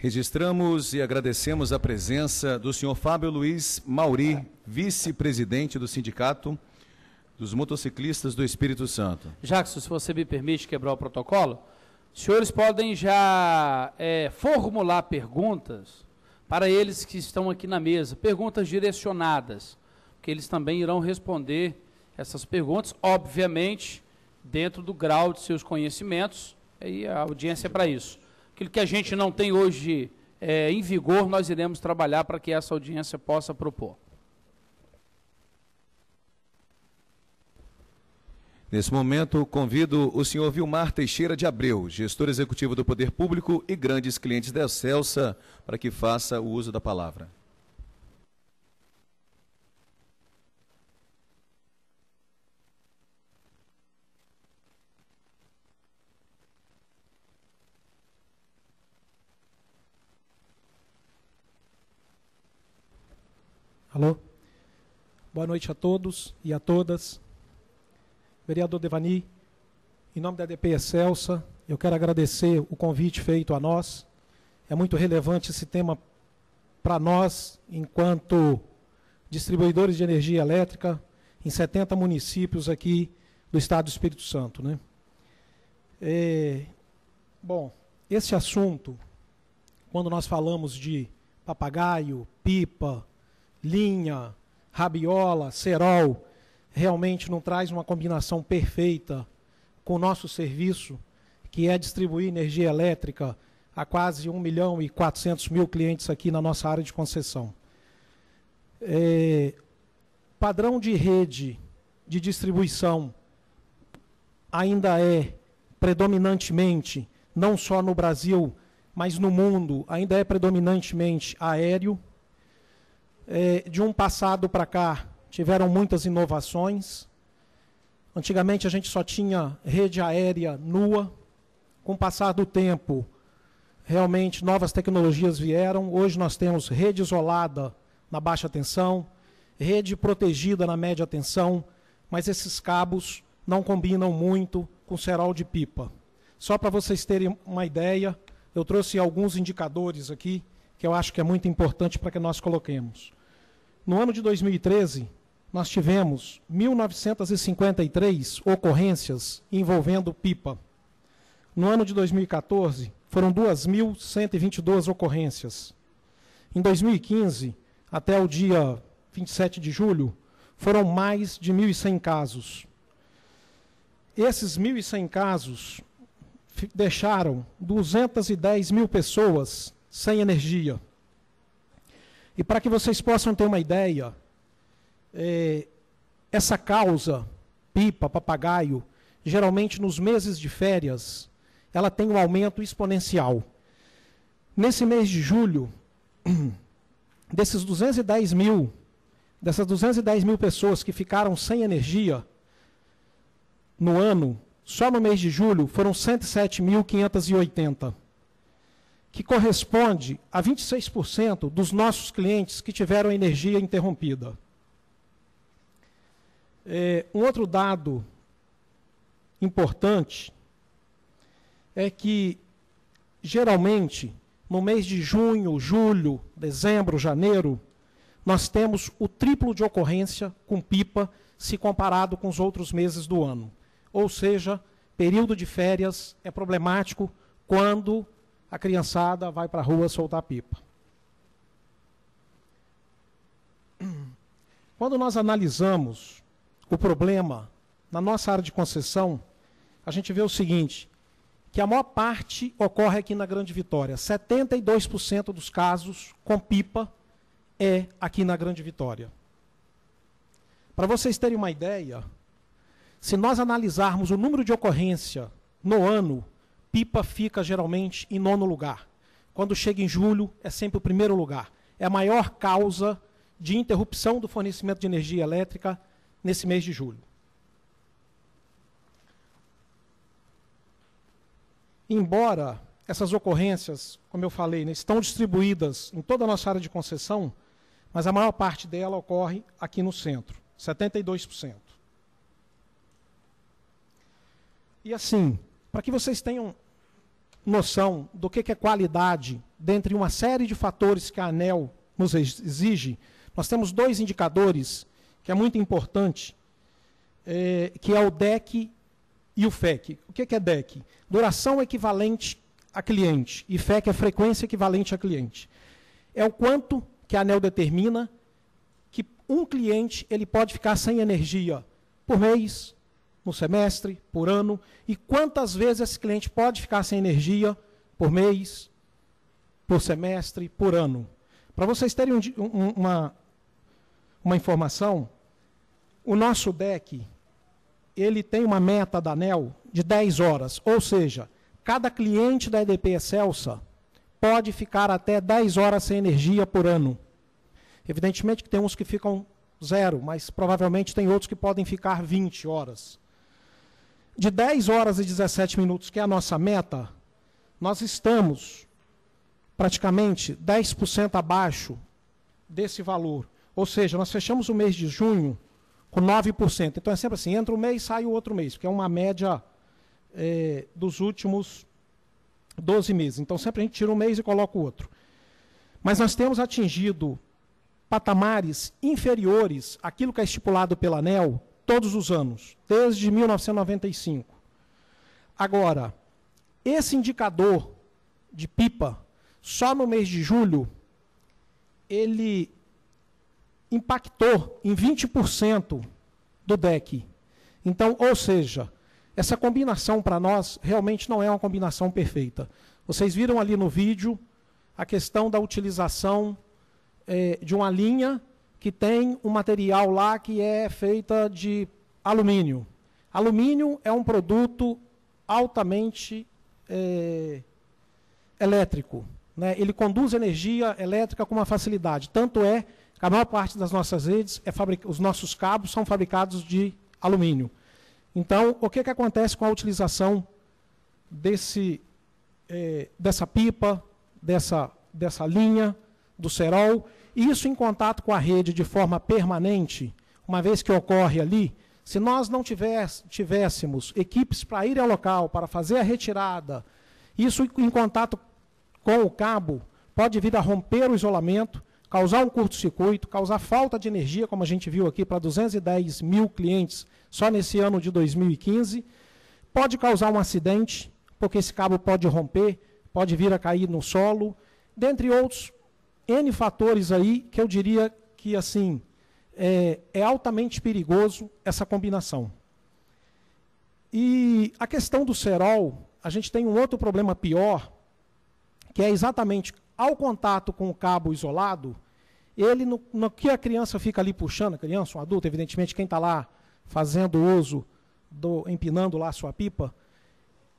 Speaker 1: Registramos e agradecemos a presença do senhor Fábio Luiz Mauri, vice-presidente do Sindicato dos Motociclistas do Espírito Santo.
Speaker 3: Jackson, se você me permite quebrar o protocolo, os senhores podem já formular perguntas para eles que estão aqui na mesa, perguntas direcionadas, que eles também irão responder essas perguntas, obviamente, dentro do grau de seus conhecimentos, e a audiência é para isso. Aquilo que a gente não tem hoje em vigor, nós iremos trabalhar para que essa audiência possa propor.
Speaker 1: Nesse momento, convido o senhor Vilmar Teixeira de Abreu, gestor executivo do Poder Público e grandes clientes da Celsa, para que faça o uso da palavra.
Speaker 18: Alô? Boa noite a todos e a todas. Vereador Devani, em nome da DP Celsa, eu quero agradecer o convite feito a nós. É muito relevante esse tema para nós, enquanto distribuidores de energia elétrica, em 70 municípios aqui do estado do Espírito Santo, né? Bom, esse assunto, quando nós falamos de papagaio, pipa, linha, rabiola, cerol, realmente não traz uma combinação perfeita com o nosso serviço, que é distribuir energia elétrica a quase 1.400.000 clientes aqui na nossa área de concessão. Padrão de rede de distribuição ainda é predominantemente, não só no Brasil, mas no mundo, ainda é predominantemente aéreo. De um passado para cá, tiveram muitas inovações. Antigamente a gente só tinha rede aérea nua. Com o passar do tempo, realmente novas tecnologias vieram. Hoje nós temos rede isolada na baixa tensão, rede protegida na média tensão, mas esses cabos não combinam muito com cerol de pipa. Só para vocês terem uma ideia, eu trouxe alguns indicadores aqui, que eu acho que é muito importante para que nós coloquemos. No ano de 2013, nós tivemos 1.953 ocorrências envolvendo pipa. No ano de 2014, foram 2.122 ocorrências. Em 2015, até o dia 27 de julho, foram mais de 1.100 casos. Esses 1.100 casos deixaram 210 mil pessoas sem energia. E para que vocês possam ter uma ideia, essa causa, pipa, papagaio, geralmente nos meses de férias, ela tem um aumento exponencial. Nesse mês de julho, dessas 210 mil pessoas que ficaram sem energia no ano, só no mês de julho foram 107.580. Que corresponde a 26% dos nossos clientes que tiveram energia interrompida. Um outro dado importante é que, geralmente, no mês de junho, julho, dezembro, janeiro, nós temos o triplo de ocorrência com pipa se comparado com os outros meses do ano. Ou seja, período de férias é problemático quando a criançada vai para a rua soltar pipa. Quando nós analisamos o problema na nossa área de concessão, a gente vê o seguinte, que a maior parte ocorre aqui na Grande Vitória. 72% dos casos com pipa é aqui na Grande Vitória. Para vocês terem uma ideia, se nós analisarmos o número de ocorrência no ano, pipa fica geralmente em 9º lugar. Quando chega em julho, é sempre o 1º lugar. É a maior causa de interrupção do fornecimento de energia elétrica nesse mês de julho. Embora essas ocorrências, como eu falei, estão distribuídas em toda a nossa área de concessão, mas a maior parte dela ocorre aqui no centro, 72%. E assim, para que vocês tenham noção do que é qualidade, dentre uma série de fatores que a ANEEL nos exige, nós temos 2 indicadores que é muito importante, que é o DEC e o FEC. O que é DEC? Duração equivalente a cliente, e FEC é frequência equivalente a cliente. É o quanto que a ANEEL determina que um cliente ele pode ficar sem energia por mês, no semestre, por ano, e quantas vezes esse cliente pode ficar sem energia por mês, por semestre, por ano. Para vocês terem uma informação, o nosso DEC ele tem uma meta da ANEEL de 10 horas, ou seja, cada cliente da EDP Excelsa pode ficar até 10 horas sem energia por ano. Evidentemente que tem uns que ficam 0, mas provavelmente tem outros que podem ficar 20 horas. De 10 horas e 17 minutos, que é a nossa meta, nós estamos praticamente 10% abaixo desse valor. Ou seja, nós fechamos o mês de junho com 9%. Então é sempre assim, entra um mês, sai o outro mês, que é uma média dos últimos 12 meses. Então sempre a gente tira um mês e coloca o outro. Mas nós temos atingido patamares inferiores àquilo que é estipulado pela ANEEL todos os anos, desde 1995. Agora, esse indicador de pipa, só no mês de julho, ele impactou em 20% do DEC. Então, ou seja, essa combinação para nós realmente não é uma combinação perfeita. Vocês viram ali no vídeo a questão da utilização de uma linha que tem um material lá que é feita de alumínio. Alumínio é um produto altamente elétrico, né? Ele conduz energia elétrica com uma facilidade. Tanto é que a maior parte das nossas redes, os nossos cabos são fabricados de alumínio. Então, o que acontece com a utilização dessa pipa, dessa linha, do cerol, e isso em contato com a rede de forma permanente, uma vez que ocorre ali, se nós não tivéssemos equipes para ir ao local, para fazer a retirada, isso em contato com o cabo pode vir a romper o isolamento, causar um curto-circuito, causar falta de energia, como a gente viu aqui, para 210 mil clientes só nesse ano de 2015, pode causar um acidente, porque esse cabo pode romper, pode vir a cair no solo, dentre outros N fatores aí que eu diria que assim é altamente perigoso essa combinação. E a questão do cerol, a gente tem um outro problema pior, que é exatamente ao contato com o cabo isolado, ele, no que a criança fica ali puxando, a criança, um adulto, evidentemente quem está lá fazendo uso, empinando lá a sua pipa,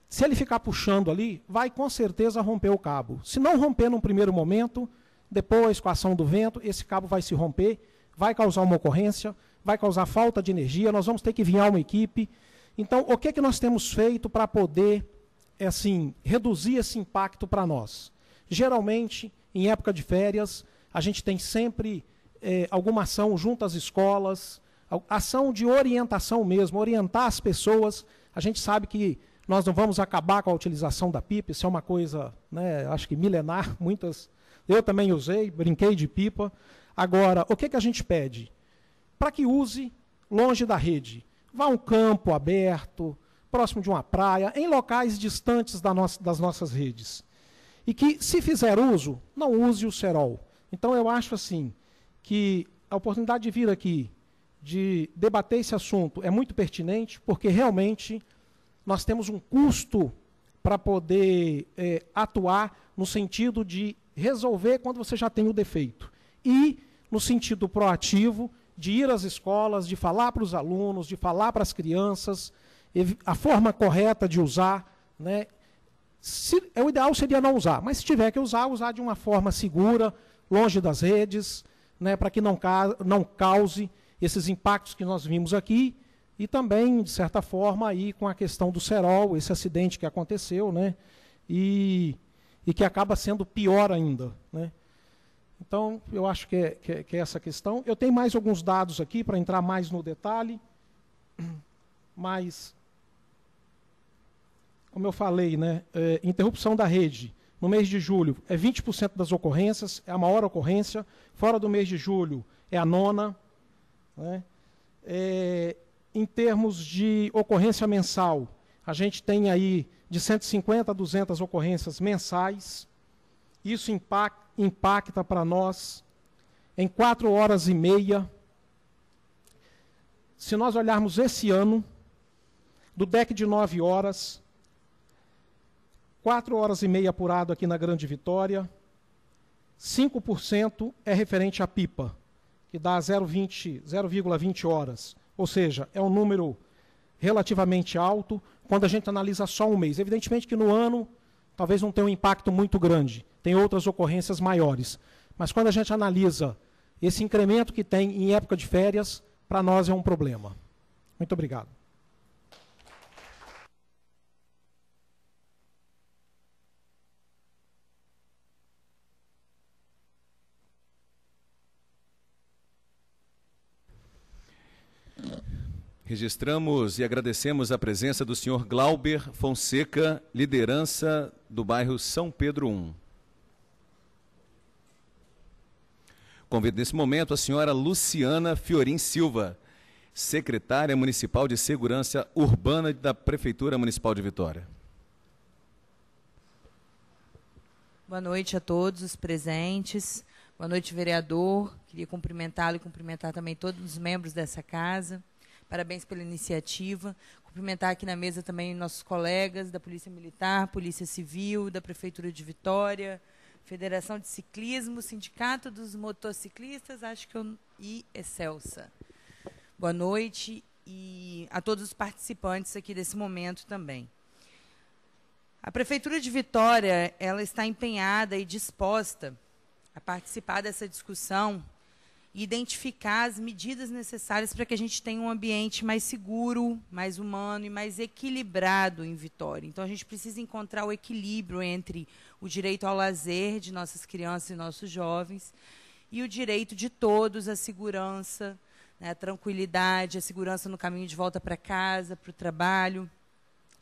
Speaker 18: se ele ficar puxando ali, vai com certeza romper o cabo. Se não romper num primeiro momento, depois, com a ação do vento, esse cabo vai se romper, vai causar uma ocorrência, vai causar falta de energia, nós vamos ter que enviar uma equipe. Então, o que nós temos feito para poder assim, reduzir esse impacto para nós? Geralmente, em época de férias, a gente tem sempre alguma ação junto às escolas, ação de orientação mesmo, orientar as pessoas. A gente sabe que nós não vamos acabar com a utilização da pipa, isso é uma coisa, né, acho que milenar, eu também usei, brinquei de pipa. Agora, o que a gente pede? Para que use longe da rede. Vá a um campo aberto, próximo de uma praia, em locais distantes das nossas redes. E que, se fizer uso, não use o cerol. Então, eu acho assim, que a oportunidade de vir aqui, de debater esse assunto, é muito pertinente, porque realmente nós temos um custo para poder atuar no sentido de resolver quando você já tem o defeito. E no sentido proativo, de ir às escolas, de falar para os alunos, de falar para as crianças, a forma correta de usar, né? O ideal seria não usar, mas se tiver que usar de uma forma segura, longe das redes, né, para que não cause esses impactos que nós vimos aqui, e também, de certa forma, aí, com a questão do cerol, esse acidente que aconteceu, né, e que acaba sendo pior ainda, né. Então, eu acho que é essa questão. Eu tenho mais alguns dados aqui para entrar mais no detalhe, mas como eu falei, né, interrupção da rede, no mês de julho, é 20% das ocorrências, é a maior ocorrência. Fora do mês de julho, é a 9ª. Né? Em termos de ocorrência mensal, a gente tem aí de 150 a 200 ocorrências mensais. Isso impacta para nós em 4 horas e meia. Se nós olharmos esse ano, do DEC de 9 horas, 4 horas e meia apurado aqui na Grande Vitória, 5% é referente à pipa, que dá 0,20 horas. Ou seja, é um número relativamente alto quando a gente analisa só um mês. Evidentemente que no ano talvez não tenha um impacto muito grande, tem outras ocorrências maiores. Mas quando a gente analisa esse incremento que tem em época de férias, para nós é um problema. Muito obrigado.
Speaker 1: Registramos e agradecemos a presença do senhor Glauber Fonseca, liderança do bairro São Pedro I. Convido nesse momento a senhora Luciana Fiorin Silva, secretária municipal de Segurança Urbana da Prefeitura Municipal de Vitória.
Speaker 19: Boa noite a todos os presentes. Boa noite, vereador. Queria cumprimentá-lo e cumprimentar também todos os membros dessa casa. Parabéns pela iniciativa. Cumprimentar aqui na mesa também nossos colegas da Polícia Militar, Polícia Civil, da Prefeitura de Vitória, Federação de Ciclismo, Sindicato dos Motociclistas, e Excelsa. Boa noite e a todos os participantes aqui desse momento também. A Prefeitura de Vitória, ela está empenhada e disposta a participar dessa discussão e identificar as medidas necessárias para que a gente tenha um ambiente mais seguro, mais humano e mais equilibrado em Vitória. Então, a gente precisa encontrar o equilíbrio entre o direito ao lazer de nossas crianças e nossos jovens e o direito de todos à segurança, né, a tranquilidade, a segurança no caminho de volta para casa, para o trabalho.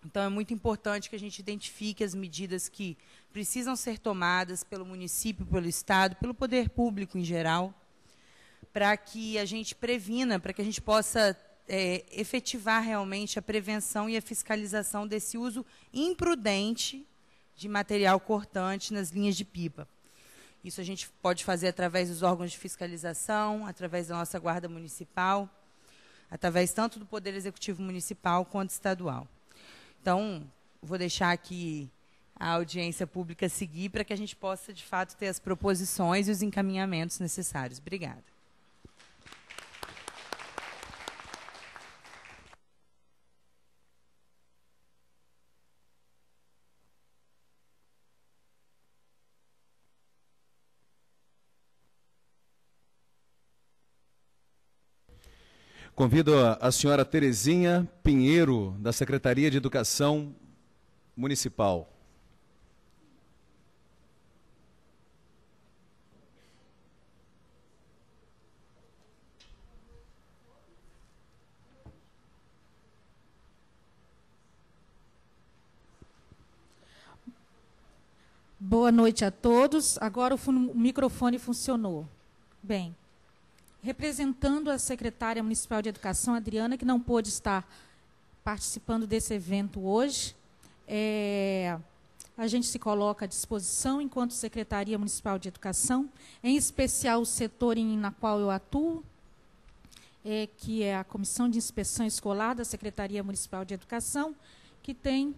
Speaker 19: Então, é muito importante que a gente identifique as medidas que precisam ser tomadas pelo município, pelo Estado, pelo poder público em geral, para que a gente previna, para que a gente possa efetivar realmente a prevenção e a fiscalização desse uso imprudente de material cortante nas linhas de pipa. Isso a gente pode fazer através dos órgãos de fiscalização, através da nossa Guarda Municipal, através tanto do Poder Executivo Municipal quanto estadual. Então, vou deixar aqui a audiência pública seguir para que a gente possa, de fato, ter as proposições e os encaminhamentos necessários. Obrigada.
Speaker 1: Convido a senhora Terezinha Pinheiro, da Secretaria de Educação Municipal.
Speaker 20: Boa noite a todos. Agora o microfone funcionou. Bem, representando a secretária municipal de Educação, Adriana, que não pôde estar participando desse evento hoje, a gente se coloca à disposição, enquanto Secretaria Municipal de Educação, em especial o setor na qual eu atuo, que é a Comissão de Inspeção Escolar da Secretaria Municipal de Educação, que tem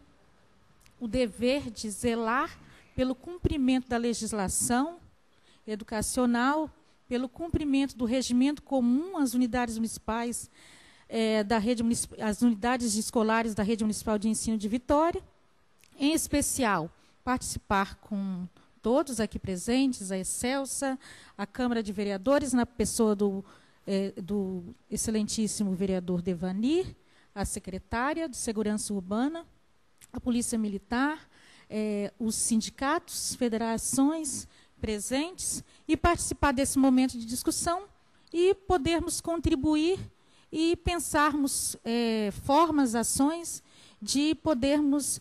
Speaker 20: o dever de zelar pelo cumprimento da legislação educacional, pelo cumprimento do regimento comum às unidades municipais, as unidades escolares da Rede Municipal de Ensino de Vitória, em especial participar com todos aqui presentes, a Excelsa, a Câmara de Vereadores, na pessoa do excelentíssimo vereador Devanir, a secretária de Segurança Urbana, a Polícia Militar, os sindicatos, federações presentes, e participar desse momento de discussão e podermos contribuir e pensarmos formas, ações de podermos,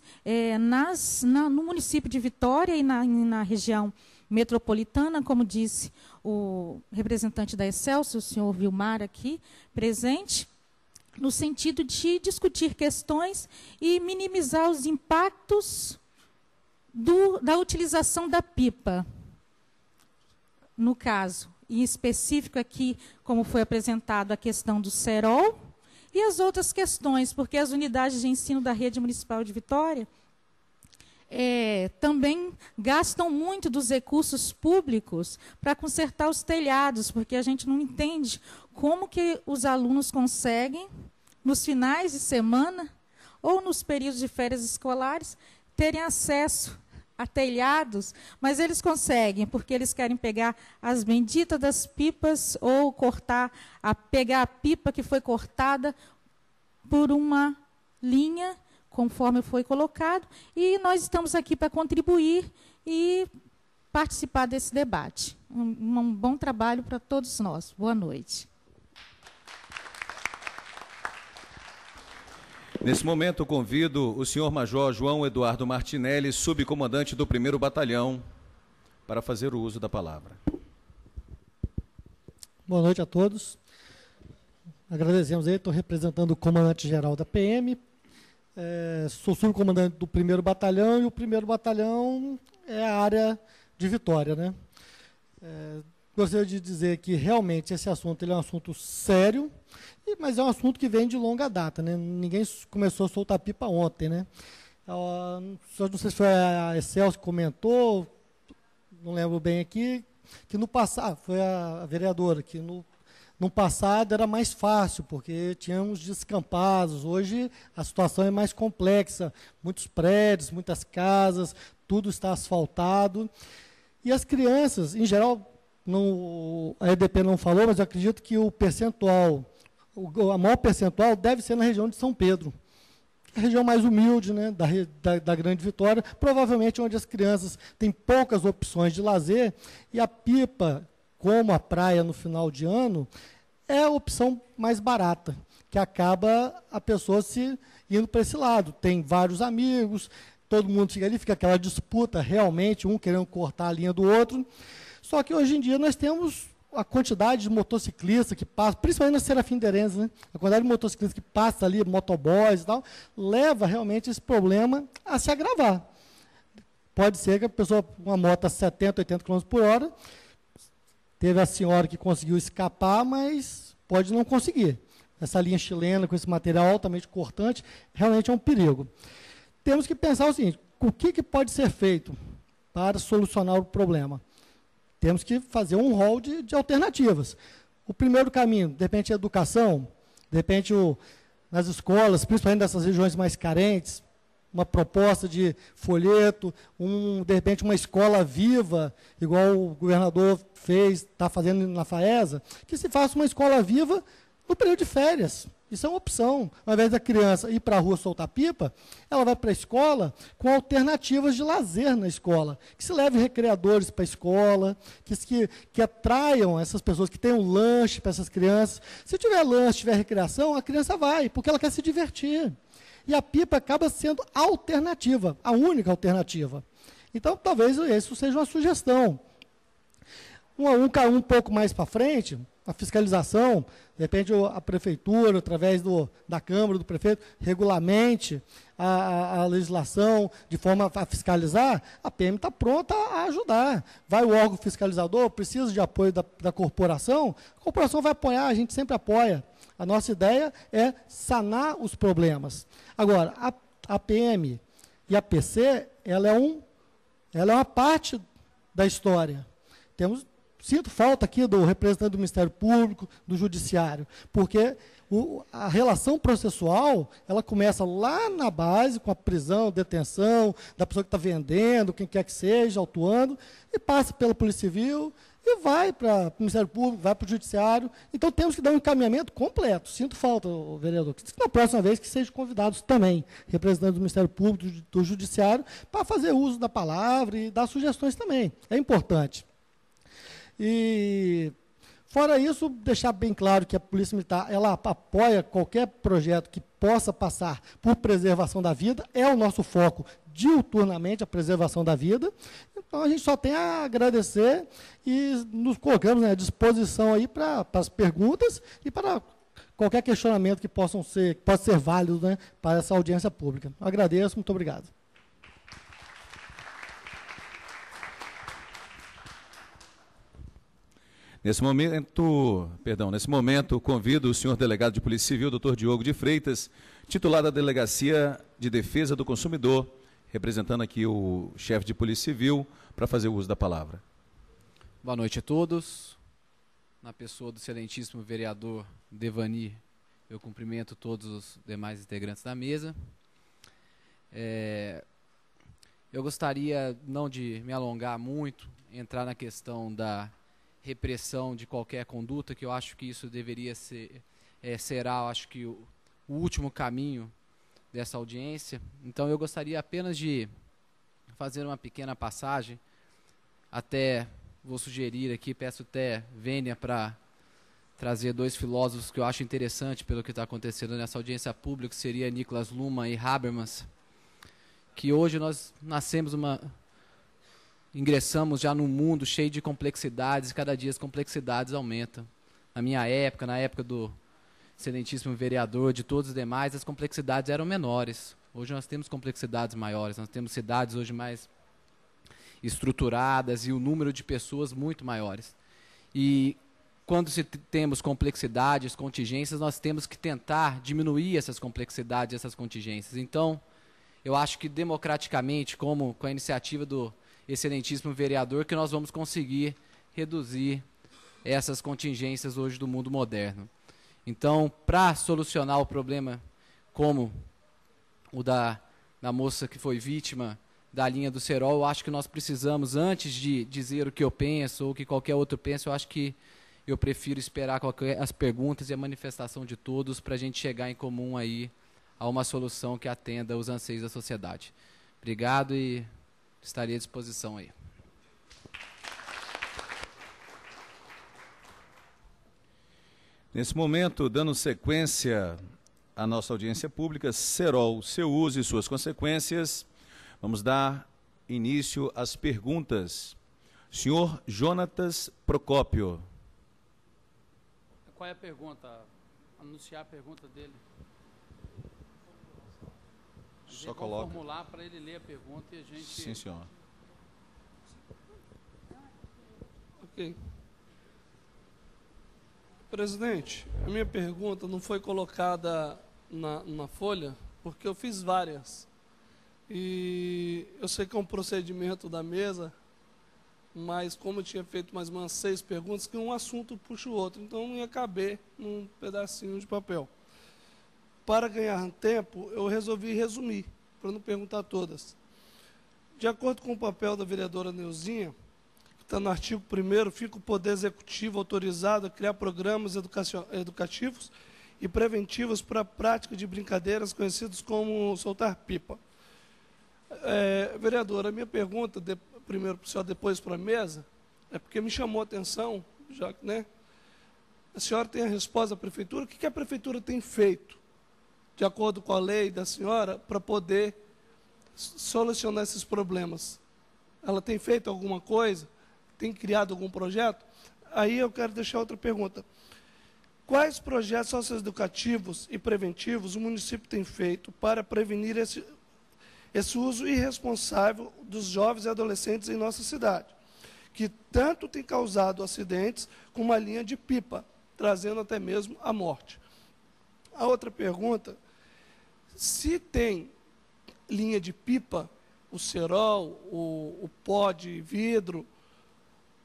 Speaker 20: no município de Vitória e na região metropolitana, como disse o representante da Excelsior, o senhor Vilmar, aqui presente, no sentido de discutir questões e minimizar os impactos da utilização da pipa. No caso, em específico aqui, como foi apresentado, a questão do cerol e as outras questões, porque as unidades de ensino da rede municipal de Vitória também gastam muito dos recursos públicos para consertar os telhados, porque a gente não entende como que os alunos conseguem, nos finais de semana ou nos períodos de férias escolares, terem acesso a telhados, mas eles conseguem, porque eles querem pegar as benditas das pipas ou pegar a pipa que foi cortada por uma linha, conforme foi colocado, e nós estamos aqui para contribuir e participar desse debate. Um bom trabalho para todos nós. Boa noite.
Speaker 1: Nesse momento, convido o senhor Major João Eduardo Martinelli, subcomandante do 1º Batalhão, para fazer o uso da palavra.
Speaker 21: Boa noite a todos. Agradecemos aí, estou representando o comandante-geral da PM, sou subcomandante do 1º Batalhão, e o 1º Batalhão é a área de Vitória, né? Gostaria de dizer que realmente esse assunto ele é um assunto sério, mas é um assunto que vem de longa data, né? Ninguém começou a soltar pipa ontem, né? Não sei se foi a Excelsior que comentou, não lembro bem aqui, que no passado, foi a vereadora, que no passado era mais fácil, porque tínhamos descampados. Hoje a situação é mais complexa, muitos prédios, muitas casas, tudo está asfaltado. E as crianças, em geral, a EDP não falou, mas eu acredito que o percentual, a maior percentual deve ser na região de São Pedro, a região mais humilde, né, da Grande Vitória, provavelmente onde as crianças têm poucas opções de lazer, e a pipa, como a praia no final de ano, é a opção mais barata, que acaba a pessoa se indo para esse lado. Tem vários amigos, todo mundo fica ali, fica aquela disputa realmente, um querendo cortar a linha do outro. Só que hoje em dia nós temos a quantidade de motociclistas que passam, principalmente na Serafim-Derense, né? A quantidade de motociclistas que passa ali, motoboys e tal, leva realmente esse problema a se agravar. Pode ser que a pessoa, uma moto a 70, 80 km por hora, teve a senhora que conseguiu escapar, mas pode não conseguir. Essa linha chilena, com esse material altamente cortante, realmente é um perigo. Temos que pensar o seguinte, o que pode ser feito para solucionar o problema? Temos que fazer um rol de alternativas. O primeiro caminho, de repente, a educação, de repente, nas escolas, principalmente nessas regiões mais carentes, uma proposta de folheto, de repente uma escola viva, igual o governador está fazendo na FAESA, que se faça uma escola viva no período de férias. Isso é uma opção. Ao invés da criança ir para a rua soltar pipa, ela vai para a escola com alternativas de lazer na escola. Que se leve recreadores para a escola, que atraiam essas pessoas, que tenham lanche para essas crianças. Se tiver lanche, tiver recreação, a criança vai, porque ela quer se divertir. E a pipa acaba sendo a alternativa, a única alternativa. Então, talvez isso seja uma sugestão. Um pouco mais para frente, a fiscalização, de repente a prefeitura, através da Câmara, do prefeito, regulamente a legislação de forma a fiscalizar, a PM está pronta a ajudar. Vai o órgão fiscalizador, precisa de apoio da corporação, a corporação vai apoiar, a gente sempre apoia. A nossa ideia é sanar os problemas. Agora, a PM e a PC, ela é uma parte da história. Sinto falta aqui do representante do Ministério Público, do Judiciário, porque a relação processual, ela começa lá na base, com a prisão, detenção, da pessoa que está vendendo, quem quer que seja, autuando, e passa pela Polícia Civil, e vai para o Ministério Público, vai para o Judiciário. Então, temos que dar um encaminhamento completo. Sinto falta, vereador, que na próxima vez que sejam convidados também, representantes do Ministério Público, do Judiciário, para fazer uso da palavra e dar sugestões também. É importante. E Fora isso, deixar bem claro que a Polícia Militar ela apoia qualquer projeto que possa passar por preservação da vida, é o nosso foco diuturnamente, a preservação da vida. Então, a gente só tem a agradecer e nos colocamos, né, à disposição aí para as perguntas e para qualquer questionamento que possa ser válido, né, para essa audiência pública. Eu agradeço, muito obrigado.
Speaker 1: Nesse momento, convido o senhor delegado de Polícia Civil, doutor Diogo de Freitas, titular da Delegacia de Defesa do Consumidor, representando aqui o chefe de Polícia Civil, para fazer o uso da palavra.
Speaker 2: Boa noite a todos. Na pessoa do excelentíssimo vereador Devani, eu cumprimento todos os demais integrantes da mesa. Eu gostaria, não de me alongar muito, entrar na questão da repressão de qualquer conduta, que eu acho que isso deveria ser, será, acho que o último caminho dessa audiência. Então eu gostaria apenas de fazer uma pequena passagem, até vou sugerir aqui, peço até Vênia para trazer dois filósofos que eu acho interessante pelo que está acontecendo nessa audiência pública, que seria Niklas Luhmann e Habermas, que hoje nós ingressamos já num mundo cheio de complexidades, e cada dia as complexidades aumentam. Na minha época, na época do excelentíssimo vereador, de todos os demais, as complexidades eram menores. Hoje nós temos complexidades maiores, nós temos cidades hoje mais estruturadas e o número de pessoas muito maiores. E quando temos complexidades, contingências, nós temos que tentar diminuir essas complexidades, essas contingências. Então, eu acho que democraticamente, como com a iniciativa do excelentíssimo vereador, que nós vamos conseguir reduzir essas contingências hoje do mundo moderno. Então, para solucionar o problema como o da moça que foi vítima da linha do cerol, eu acho que nós precisamos, antes de dizer o que eu penso ou o que qualquer outro pensa, eu acho que eu prefiro esperar as perguntas e a manifestação de todos para a gente chegar em comum aí a uma solução que atenda os anseios da sociedade. Obrigado e estaria à disposição aí.
Speaker 1: Nesse momento, dando sequência à nossa audiência pública, cerol, seu uso e suas consequências, vamos dar início às perguntas. Senhor Jonatas Procópio.
Speaker 3: Qual é a pergunta? Anunciar a pergunta dele.
Speaker 1: Só coloca.
Speaker 3: Formular para ele ler a pergunta e a gente...
Speaker 1: Sim, senhor.
Speaker 22: Ok. Presidente, a minha pergunta não foi colocada na folha, porque eu fiz várias. E eu sei que é um procedimento da mesa, mas como eu tinha feito mais umas 6 perguntas, que um assunto puxa o outro, então não ia caber num pedacinho de papel. Para ganhar tempo, eu resolvi resumir, para não perguntar todas. De acordo com o papel da vereadora Neuzinha, que está no artigo 1º, fica o Poder Executivo autorizado a criar programas educativos e preventivos para a prática de brincadeiras conhecidas como soltar pipa. Vereadora, a minha pergunta, primeiro para o senhor, depois para a mesa, é porque me chamou a atenção, já que, né, a senhora tem a resposta da prefeitura, o que a prefeitura tem feito, de acordo com a lei da senhora, para poder solucionar esses problemas? Ela tem feito alguma coisa? Tem criado algum projeto? Aí eu quero deixar outra pergunta. Quais projetos socioeducativos e preventivos o município tem feito para prevenir esse uso irresponsável dos jovens e adolescentes em nossa cidade, que tanto tem causado acidentes como a linha de pipa, trazendo até mesmo a morte? A outra pergunta, se tem linha de pipa, o cerol, o pó de vidro,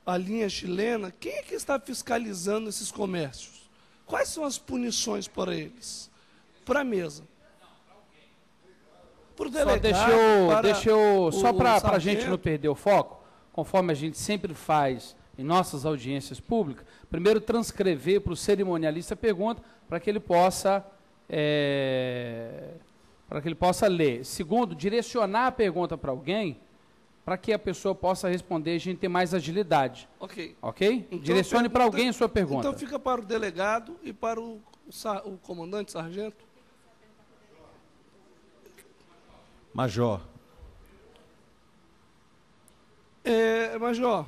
Speaker 22: a linha chilena, quem é que está fiscalizando esses comércios? Quais são as punições para eles? Para a mesa. Por delegado,
Speaker 3: só para a gente não perder o foco, conforme a gente sempre faz em nossas audiências públicas, primeiro transcrever para o cerimonialista a pergunta, para que ele possa ler. Segundo, direcionar a pergunta para alguém, para que a pessoa possa responder e a gente ter mais agilidade.
Speaker 22: Ok.
Speaker 3: Ok?
Speaker 22: Então,
Speaker 3: Direcione para alguém a sua pergunta.
Speaker 22: Então fica para o delegado e para o comandante, sargento.
Speaker 1: Major.
Speaker 22: Major,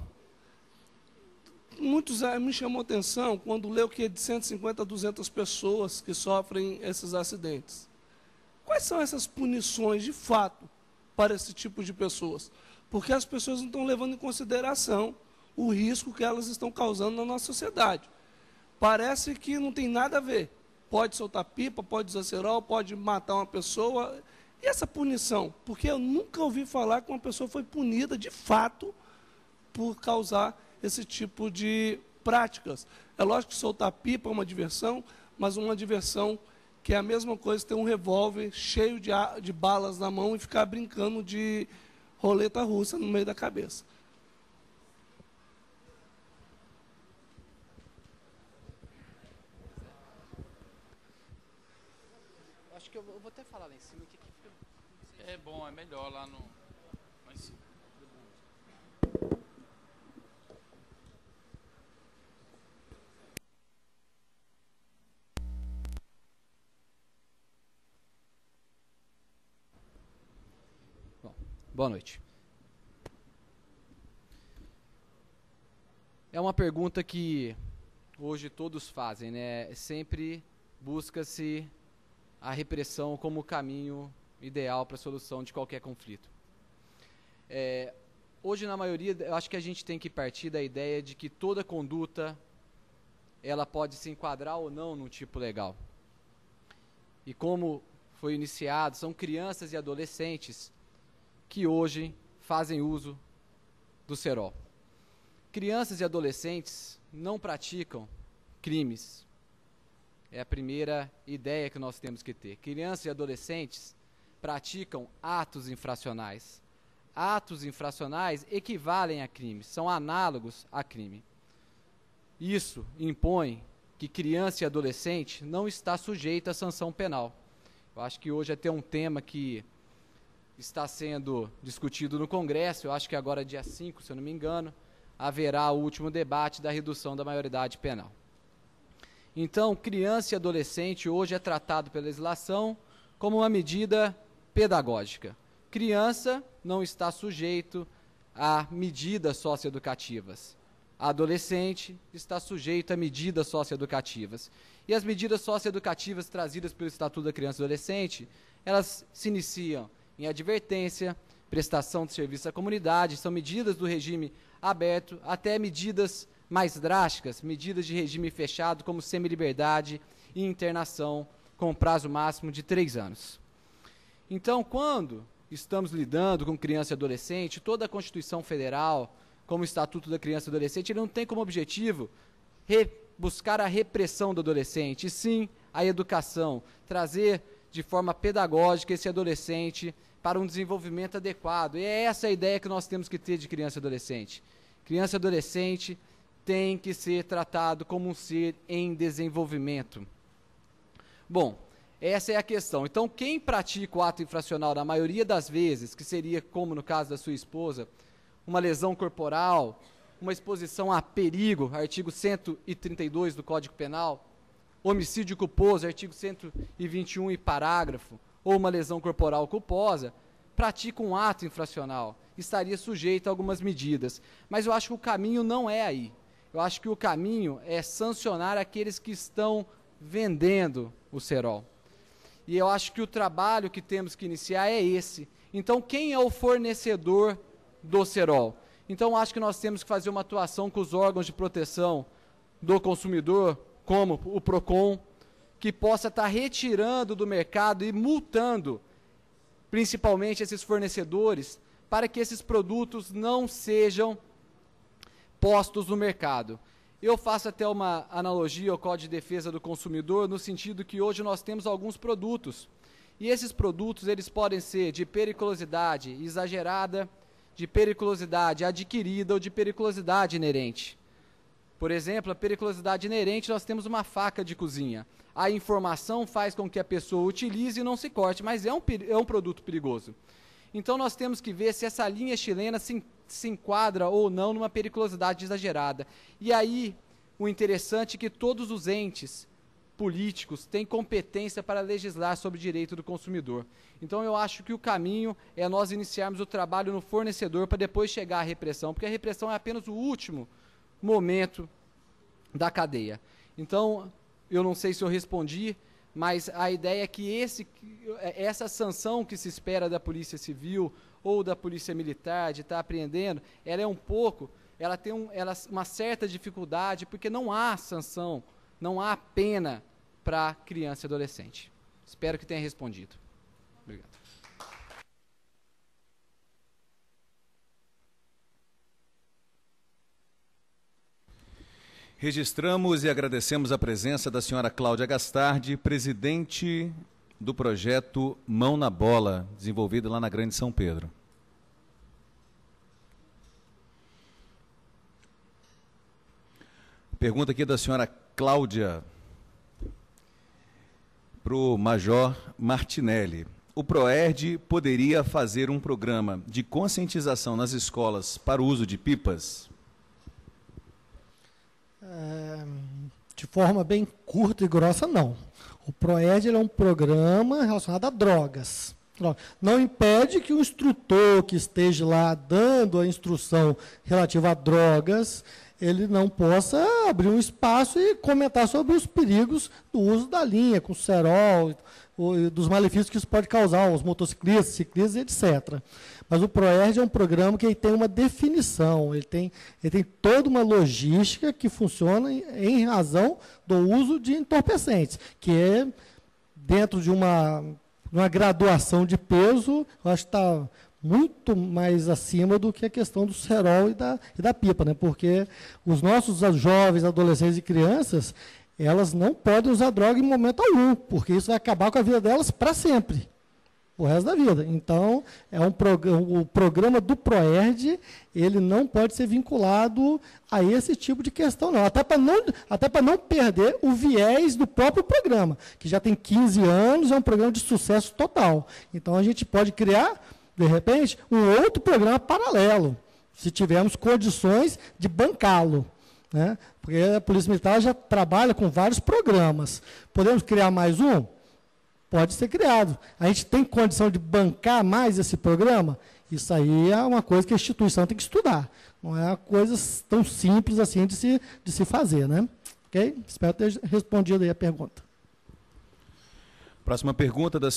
Speaker 22: me chamou a atenção quando leu que é de 150 a 200 pessoas que sofrem esses acidentes. Quais são essas punições, de fato, para esse tipo de pessoas? Porque as pessoas não estão levando em consideração o risco que elas estão causando na nossa sociedade. Parece que não tem nada a ver. Pode soltar pipa, pode usar cerol, pode matar uma pessoa. E essa punição? Porque eu nunca ouvi falar que uma pessoa foi punida, de fato, por causar esse tipo de práticas. É lógico que soltar pipa é uma diversão, mas uma diversão que é a mesma coisa ter um revólver cheio de balas na mão e ficar brincando de roleta russa no meio da cabeça.
Speaker 2: Acho que eu vou até falar lá em cima. Que fica...
Speaker 3: É bom, é melhor lá em cima.
Speaker 2: Boa noite. É uma pergunta que hoje todos fazem, né? Sempre busca-se a repressão como o caminho ideal para a solução de qualquer conflito. Hoje, na maioria, eu acho que a gente tem que partir da ideia de que toda conduta ela pode se enquadrar ou não num tipo legal. E como foi iniciado, são crianças e adolescentes que hoje fazem uso do cerol. Crianças e adolescentes não praticam crimes. É a primeira ideia que nós temos que ter. Crianças e adolescentes praticam atos infracionais. Atos infracionais equivalem a crimes, são análogos a crime. Isso impõe que criança e adolescente não está sujeita à sanção penal. Eu acho que hoje é até um tema que está sendo discutido no Congresso. Eu acho que agora, dia 5, se eu não me engano, haverá o último debate da redução da maioridade penal. Então, criança e adolescente hoje é tratado pela legislação como uma medida pedagógica. Criança não está sujeito a medidas socioeducativas. Adolescente está sujeito a medidas socioeducativas. E as medidas socioeducativas trazidas pelo Estatuto da Criança e Adolescente, elas se iniciam em advertência, prestação de serviço à comunidade, são medidas do regime aberto, até medidas mais drásticas, medidas de regime fechado, como semiliberdade e internação, com prazo máximo de 3 anos. Então, quando estamos lidando com criança e adolescente, toda a Constituição Federal, como o Estatuto da Criança e Adolescente, ele não tem como objetivo buscar a repressão do adolescente, e sim a educação, trazer de forma pedagógica esse adolescente para um desenvolvimento adequado. E é essa a ideia que nós temos que ter de criança e adolescente. Criança e adolescente tem que ser tratado como um ser em desenvolvimento. Bom, essa é a questão. Então, quem pratica o ato infracional, na maioria das vezes, que seria, como no caso da sua esposa, uma lesão corporal, uma exposição a perigo, artigo 132 do Código Penal, homicídio culposo, artigo 121 e parágrafo, ou uma lesão corporal culposa, pratica um ato infracional, estaria sujeito a algumas medidas. Mas eu acho que o caminho não é aí. Eu acho que o caminho é sancionar aqueles que estão vendendo o cerol. E eu acho que o trabalho que temos que iniciar é esse. Então, quem é o fornecedor do cerol? Então, acho que nós temos que fazer uma atuação com os órgãos de proteção do consumidor, como o PROCON, que possa estar retirando do mercado e multando, principalmente esses fornecedores, para que esses produtos não sejam postos no mercado. Eu faço até uma analogia ao Código de Defesa do Consumidor, no sentido que hoje nós temos alguns produtos, e esses produtos eles podem ser de periculosidade exagerada, de periculosidade adquirida ou de periculosidade inerente. Por exemplo, a periculosidade inerente, nós temos uma faca de cozinha. A informação faz com que a pessoa utilize e não se corte, mas é um produto perigoso. Então nós temos que ver se essa linha chilena se enquadra ou não numa periculosidade exagerada. E aí, o interessante é que todos os entes políticos têm competência para legislar sobre o direito do consumidor. Então eu acho que o caminho é nós iniciarmos o trabalho no fornecedor para depois chegar à repressão, porque a repressão é apenas o último momento da cadeia. Então, eu não sei se eu respondi, mas a ideia é que essa sanção que se espera da Polícia Civil ou da Polícia Militar de estar apreendendo, ela tem uma certa dificuldade, porque não há sanção, não há pena para criança e adolescente. Espero que tenha respondido. Obrigado.
Speaker 1: Registramos e agradecemos a presença da senhora Cláudia Gastardi, presidente do projeto Mão na Bola, desenvolvido lá na Grande São Pedro. Pergunta aqui da senhora Cláudia para o Major Martinelli. O PROERD poderia fazer um programa de conscientização nas escolas para o uso de pipas?
Speaker 21: De forma bem curta e grossa, não. O PROERD é um programa relacionado a drogas. Não impede que o instrutor que esteja lá dando a instrução relativa a drogas, ele não possa abrir um espaço e comentar sobre os perigos do uso da linha, com cerol, dos malefícios que isso pode causar aos motociclistas, ciclistas, etc. Mas o PROERD é um programa que tem uma definição, ele tem toda uma logística que funciona em razão do uso de entorpecentes, que é dentro de uma graduação de peso, eu acho que está muito mais acima do que a questão do cerol e da pipa, né? Porque os nossos jovens, adolescentes e crianças, elas não podem usar droga em momento algum, porque isso vai acabar com a vida delas para sempre, o resto da vida. Então, o programa do PROERD, ele não pode ser vinculado a esse tipo de questão, não. Até para não perder o viés do próprio programa, que já tem 15 anos, é um programa de sucesso total. Então, a gente pode criar, de repente, um outro programa paralelo, se tivermos condições de bancá-lo, né? Porque a Polícia Militar já trabalha com vários programas. Podemos criar mais um? Pode ser criado. A gente tem condição de bancar mais esse programa? Isso aí é uma coisa que a instituição tem que estudar. Não é uma coisa tão simples assim de se fazer, né? Ok? Espero ter respondido aí a pergunta.
Speaker 1: Próxima pergunta da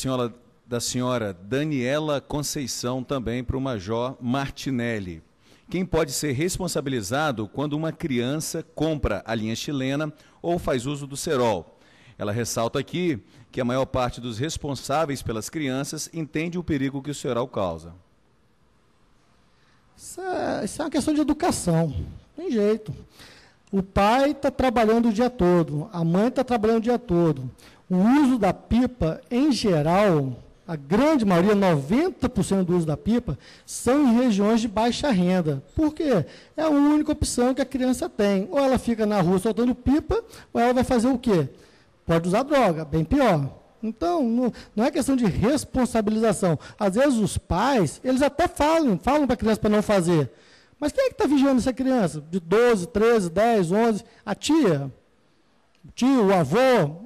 Speaker 1: senhora Daniela Conceição, também para o Major Martinelli. Quem pode ser responsabilizado quando uma criança compra a linha chilena ou faz uso do cerol? Ela ressalta aqui que a maior parte dos responsáveis pelas crianças entende o perigo que o cerol causa.
Speaker 21: Isso é uma questão de educação, tem jeito. O pai está trabalhando o dia todo, a mãe está trabalhando o dia todo. O uso da pipa, em geral, a grande maioria, 90% do uso da pipa, são em regiões de baixa renda. Por quê? É a única opção que a criança tem. Ou ela fica na rua soltando pipa, ou ela vai fazer o quê? Pode usar droga, bem pior. Então, não é questão de responsabilização. Às vezes os pais, eles até falam para a criança para não fazer. Mas quem é que está vigiando essa criança? De 12, 13, 10, 11? A tia? O tio, o avô?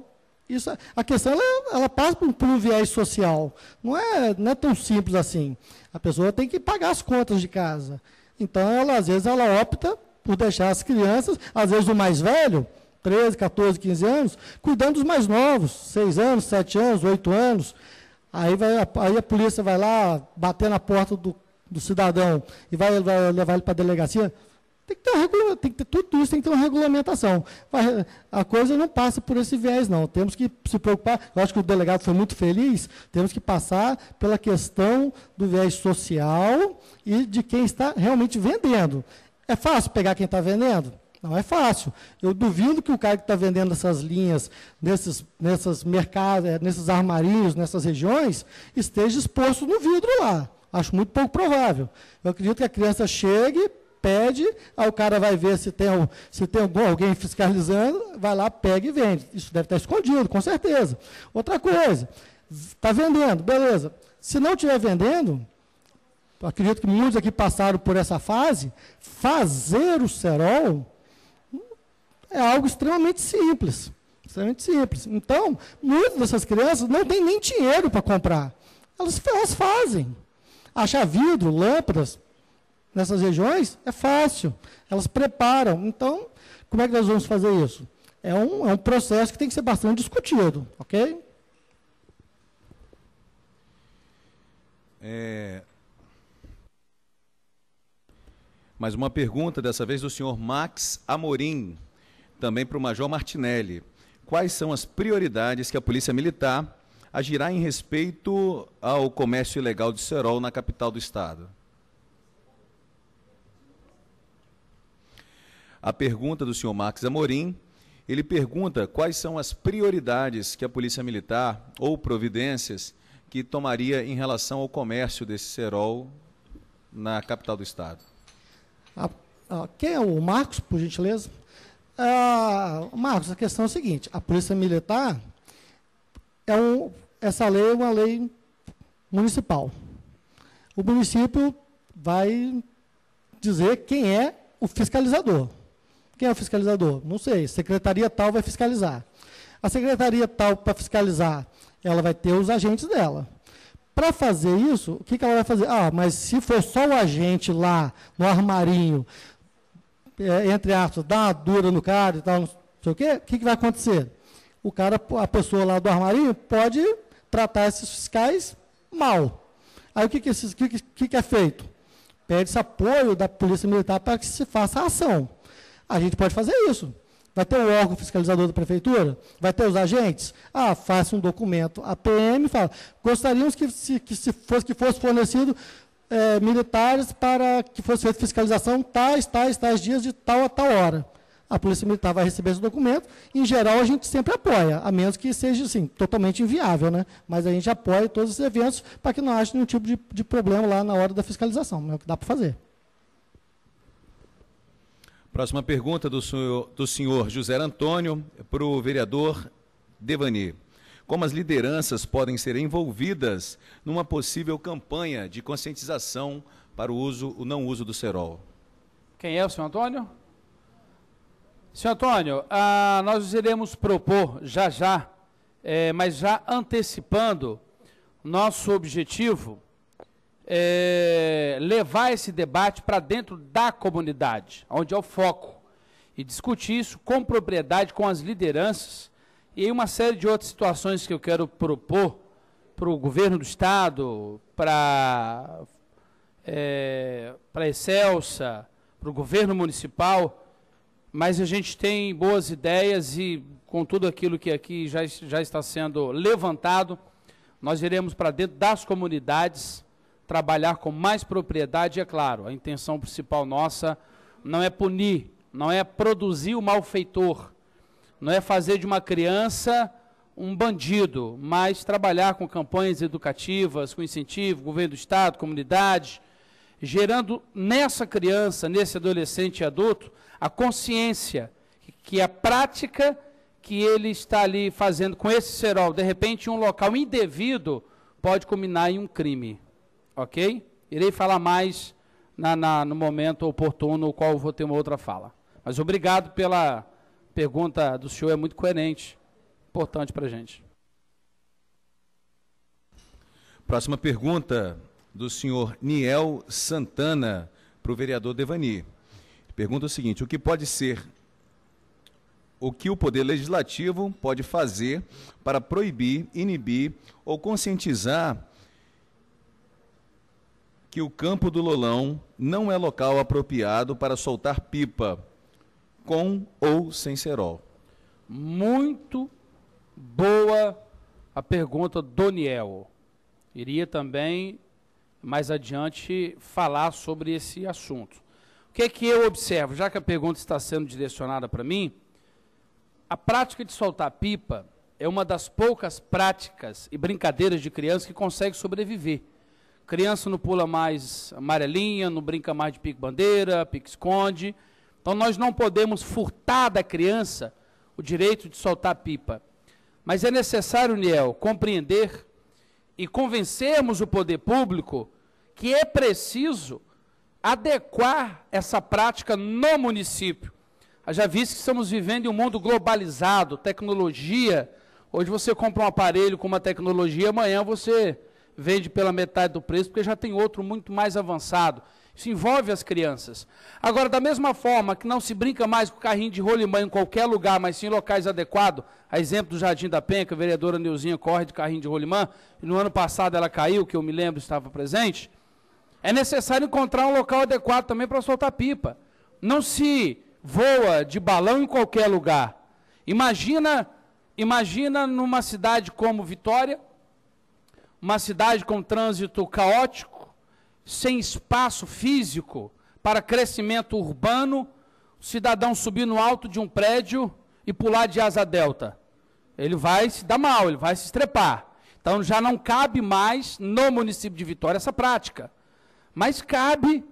Speaker 21: Isso, a questão ela passa por um viés social. Não é tão simples assim. A pessoa tem que pagar as contas de casa. Então, às vezes, ela opta por deixar as crianças, às vezes o mais velho, 13, 14, 15 anos, cuidando dos mais novos, 6 anos, 7 anos, 8 anos. Aí a polícia vai lá bater na porta do cidadão e vai levar ele para a delegacia. Tem que ter tudo isso, tem que ter uma regulamentação. A coisa não passa por esse viés, não. Temos que se preocupar, eu acho que o delegado foi muito feliz, temos que passar pela questão do viés social e de quem está realmente vendendo. É fácil pegar quem está vendendo? Não é fácil. Eu duvido que o cara que está vendendo essas linhas, nesses mercados, nesses armarinhos, nessas regiões, esteja exposto no vidro lá. Acho muito pouco provável. Eu acredito que a criança chegue, pede, aí o cara vai ver se tem alguém fiscalizando, vai lá, pega e vende. Isso deve estar escondido, com certeza. Outra coisa, está vendendo, beleza. Se não estiver vendendo, acredito que muitos aqui passaram por essa fase, fazer o cerol é algo extremamente simples. Extremamente simples. Então, muitas dessas crianças não têm nem dinheiro para comprar. Elas fazem. Achar vidro, lâmpadas, nessas regiões, é fácil. Elas preparam. Então, como é que nós vamos fazer isso? É um processo que tem que ser bastante discutido, ok?
Speaker 1: Mais uma pergunta, dessa vez do senhor Max Amorim, também para o Major Martinelli. Quais são as prioridades que a Polícia Militar agirá em respeito ao comércio ilegal de cerol na capital do Estado? A pergunta do senhor Max Amorim, ele pergunta quais são as prioridades que a Polícia Militar, ou providências, que tomaria em relação ao comércio desse cerol na capital do Estado.
Speaker 21: Quem é o Marcos, por gentileza? Marcos, a questão é a seguinte, a Polícia Militar, essa lei é uma lei municipal. O município vai dizer quem é o fiscalizador. Quem é o fiscalizador? Não sei, secretaria tal vai fiscalizar. A secretaria tal, para fiscalizar, ela vai ter os agentes dela. Para fazer isso, o que ela vai fazer? Mas se for só o agente lá no armarinho, entre aspas, dar uma dura no cara e tal, não sei o que vai acontecer? A pessoa lá do armarinho pode tratar esses fiscais mal. Aí o que é feito? Pede-se apoio da Polícia Militar para que se faça a ação. A gente pode fazer isso. Vai ter o órgão fiscalizador da prefeitura? Vai ter os agentes? Faça um documento. A PM fala, gostaríamos que fosse fornecido militares para que fosse feita fiscalização tais dias de tal a tal hora. A Polícia Militar vai receber esse documento. Em geral, a gente sempre apoia, a menos que seja assim, totalmente inviável, né? Mas a gente apoia todos esses eventos para que não haja nenhum tipo de problema lá na hora da fiscalização. É o que dá para fazer.
Speaker 1: Próxima pergunta do senhor José Antônio para o vereador Devani. Como as lideranças podem ser envolvidas numa possível campanha de conscientização para o não uso do cerol?
Speaker 3: Quem é o senhor Antônio? Senhor Antônio, nós iremos propor já, mas já antecipando, nosso objetivo levar esse debate para dentro da comunidade, onde é o foco, e discutir isso com propriedade, com as lideranças, e uma série de outras situações que eu quero propor para o governo do Estado, para a Excelsa, para o governo municipal, mas a gente tem boas ideias e com tudo aquilo que aqui já está sendo levantado, nós iremos para dentro das comunidades, trabalhar com mais propriedade, e é claro, a intenção principal nossa não é punir, não é produzir o malfeitor, não é fazer de uma criança um bandido, mas trabalhar com campanhas educativas, com incentivo, governo do Estado, comunidade, gerando nessa criança, nesse adolescente e adulto, a consciência que a prática que ele está ali fazendo com esse cerol, de repente em um local indevido, pode culminar em um crime. Ok? Irei falar mais no momento oportuno, o qual eu vou ter uma outra fala. Mas obrigado pela pergunta do senhor, é muito coerente, importante para a gente.
Speaker 1: Próxima pergunta do senhor Niel Santana para o vereador Devani. Pergunta o seguinte: o que o Poder Legislativo pode fazer para proibir, inibir ou conscientizar que o Campo do Lolão não é local apropriado para soltar pipa, com ou sem cerol?
Speaker 3: Muito boa a pergunta do Niel. Iria também, mais adiante, falar sobre esse assunto. O que é que eu observo? Já que a pergunta está sendo direcionada para mim, a prática de soltar pipa é uma das poucas práticas e brincadeiras de criança que consegue sobreviver. Criança não pula mais amarelinha, não brinca mais de pique-bandeira, pique-esconde. Então, nós não podemos furtar da criança o direito de soltar pipa. Mas é necessário, Niel, compreender e convencermos o poder público que é preciso adequar essa prática no município. Já visto que estamos vivendo em um mundo globalizado, tecnologia. Hoje você compra um aparelho com uma tecnologia, amanhã você vende pela metade do preço, porque já tem outro muito mais avançado. Isso envolve as crianças. Agora, da mesma forma que não se brinca mais com carrinho de rolimã em qualquer lugar, mas sim em locais adequados, a exemplo do Jardim da Penha, que a vereadora Neuzinha corre de carrinho de rolimã, e no ano passado ela caiu, que eu me lembro estava presente, é necessário encontrar um local adequado também para soltar pipa. Não se voa de balão em qualquer lugar. Imagina numa cidade como Vitória, uma cidade com trânsito caótico, sem espaço físico para crescimento urbano, o cidadão subir no alto de um prédio e pular de asa delta. Ele vai se dar mal, ele vai se estrepar. Então já não cabe mais no município de Vitória essa prática. Mas cabe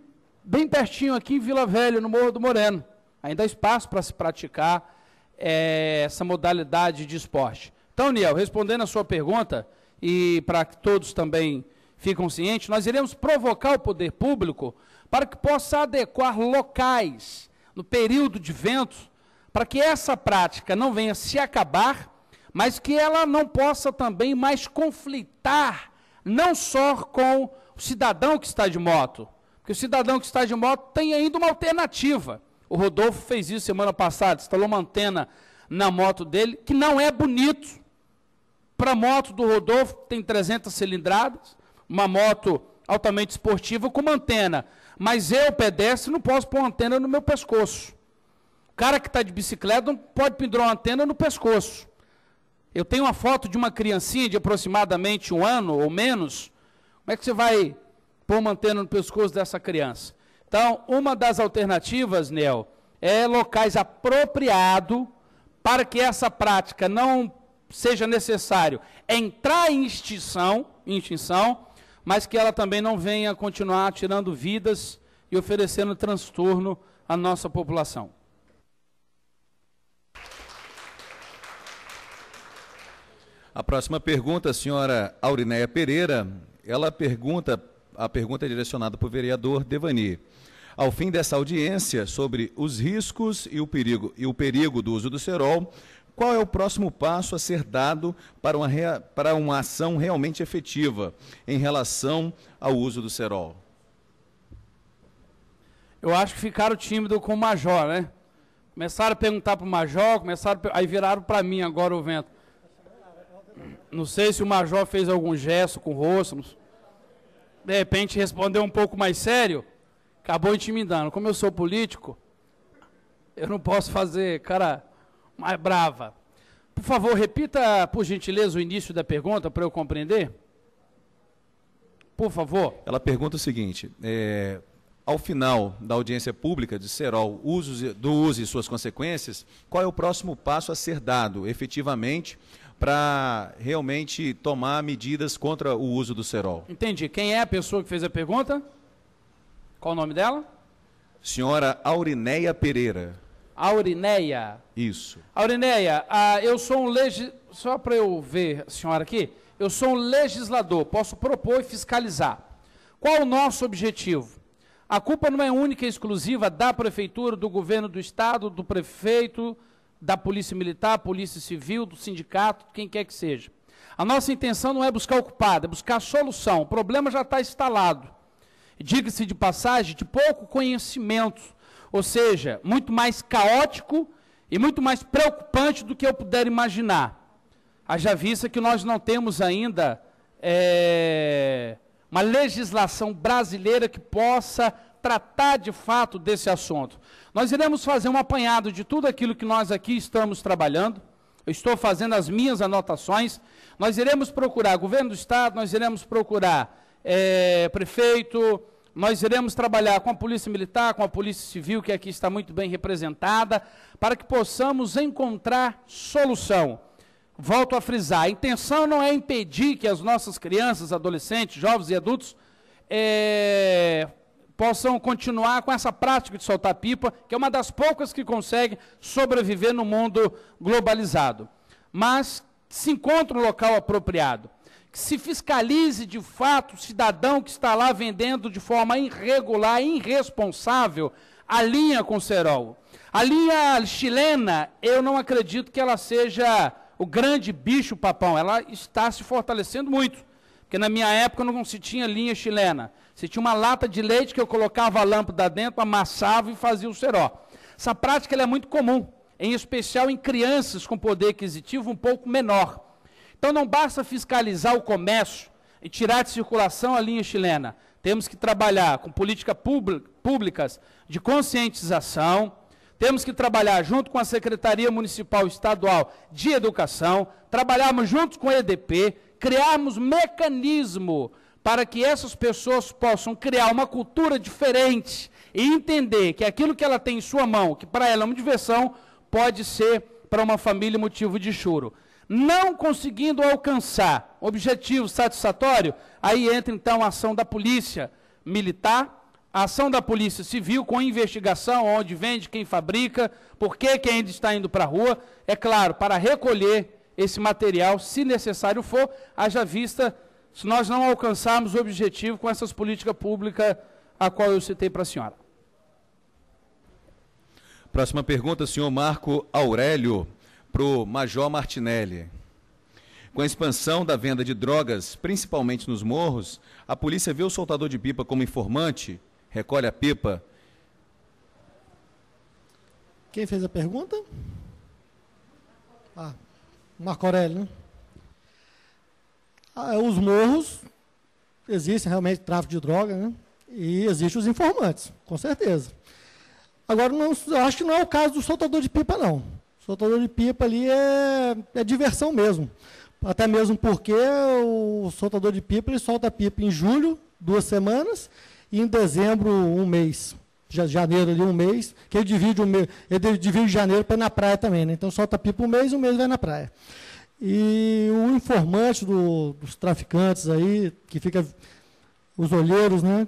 Speaker 3: bem pertinho aqui em Vila Velha, no Morro do Moreno. Ainda há espaço para se praticar essa modalidade de esporte. Então, Niel, respondendo a sua pergunta, e para que todos também fiquem cientes, nós iremos provocar o poder público para que possa adequar locais no período de eventos, para que essa prática não venha se acabar, mas que ela não possa também mais conflitar, não só com o cidadão que está de moto, porque o cidadão que está de moto tem ainda uma alternativa. O Rodolfo fez isso semana passada, instalou uma antena na moto dele, que não é bonito. Para a moto do Rodolfo, tem 300 cilindradas, uma moto altamente esportiva com uma antena. Mas eu, pedestre, não posso pôr uma antena no meu pescoço. O cara que está de bicicleta não pode pendurar uma antena no pescoço. Eu tenho uma foto de uma criancinha de aproximadamente 1 ano ou menos. Como é que você vai pôr uma antena no pescoço dessa criança? Então, uma das alternativas, Nel, é locais apropriados para que essa prática não seja necessário entrar em extinção, mas que ela também não venha continuar tirando vidas e oferecendo transtorno à nossa população.
Speaker 1: A próxima pergunta, a senhora Aurinéia Pereira, ela pergunta, a pergunta é direcionada para o vereador Devani. Ao fim dessa audiência sobre os riscos e o perigo do uso do cerol, qual é o próximo passo a ser dado para uma ação realmente efetiva em relação ao uso do cerol?
Speaker 3: Eu acho que ficaram tímidos com o Major, né? Começaram a perguntar para o Major, aí viraram para mim agora o vento. Não sei se o Major fez algum gesto com o rosto, de repente respondeu um pouco mais sério, acabou intimidando. Como eu sou político, eu não posso fazer cara mais brava. Por favor, repita, por gentileza, o início da pergunta para eu compreender. Por favor.
Speaker 1: Ela pergunta o seguinte, ao final da audiência pública de cerol, do uso e suas consequências, qual é o próximo passo a ser dado, efetivamente, para realmente tomar medidas contra o uso do cerol?
Speaker 3: Entendi. Quem é a pessoa que fez a pergunta? Qual o nome dela?
Speaker 1: Senhora Aurinéia Pereira.
Speaker 3: Aurinéia.
Speaker 1: Isso.
Speaker 3: Aurinéia, eu sou só para eu ver a senhora aqui, eu sou um legislador, posso propor e fiscalizar. Qual o nosso objetivo? A culpa não é única e exclusiva da prefeitura, do governo do estado, do prefeito, da polícia militar, polícia civil, do sindicato, quem quer que seja. A nossa intenção não é buscar o culpado, é buscar a solução. O problema já está instalado. Diga-se de passagem, de pouco conhecimento, ou seja, muito mais caótico e muito mais preocupante do que eu puder imaginar. Haja vista que nós não temos ainda uma legislação brasileira que possa tratar de fato desse assunto. Nós iremos fazer um apanhado de tudo aquilo que nós aqui estamos trabalhando. Eu estou fazendo as minhas anotações. Nós iremos procurar governo do estado, nós iremos procurar prefeito, nós iremos trabalhar com a polícia militar, com a polícia civil, que aqui está muito bem representada, para que possamos encontrar solução. Volto a frisar, a intenção não é impedir que as nossas crianças, adolescentes, jovens e adultos possam continuar com essa prática de soltar pipa, que é uma das poucas que consegue sobreviver no mundo globalizado. Mas se encontra um local apropriado, que se fiscalize de fato o cidadão que está lá vendendo de forma irregular, irresponsável, a linha com cerol. A linha chilena, eu não acredito que ela seja o grande bicho-papão, ela está se fortalecendo muito, porque na minha época não se tinha linha chilena, se tinha uma lata de leite que eu colocava a lâmpada dentro, amassava e fazia o cerol. Essa prática ela é muito comum, em especial em crianças com poder aquisitivo um pouco menor. Então não basta fiscalizar o comércio e tirar de circulação a linha chilena, temos que trabalhar com políticas públicas de conscientização, temos que trabalhar junto com a Secretaria Municipal e Estadual de Educação, trabalharmos juntos com a EDP, criarmos mecanismo para que essas pessoas possam criar uma cultura diferente e entender que aquilo que ela tem em sua mão, que para ela é uma diversão, pode ser para uma família motivo de choro. Não conseguindo alcançar objetivo satisfatório, aí entra então a ação da polícia militar, a ação da polícia civil com investigação, onde vende, quem fabrica, por que ainda está indo para a rua, é claro, para recolher esse material, se necessário for, haja vista, se nós não alcançarmos o objetivo com essas políticas públicas a qual eu citei para a senhora.
Speaker 1: Próxima pergunta, senhor Marco Aurélio, para o Major Martinelli. Com a expansão da venda de drogas, principalmente nos morros, a polícia vê o soltador de pipa como informante, recolhe a pipa.
Speaker 21: Quem fez a pergunta? Marco Aurélio, né? Os morros, existe realmente tráfico de droga, né? E existem os informantes, com certeza. Agora, eu acho que não é o caso do soltador de pipa, não. O soltador de pipa ali é diversão mesmo. Até mesmo porque o soltador de pipa, ele solta a pipa em julho, 2 semanas, e em dezembro, 1 mês. Janeiro ali, 1 mês, que ele divide janeiro para ir na praia também, né? Então solta a pipa 1 mês vai na praia. E o informante dos traficantes aí, que fica, os olheiros, né?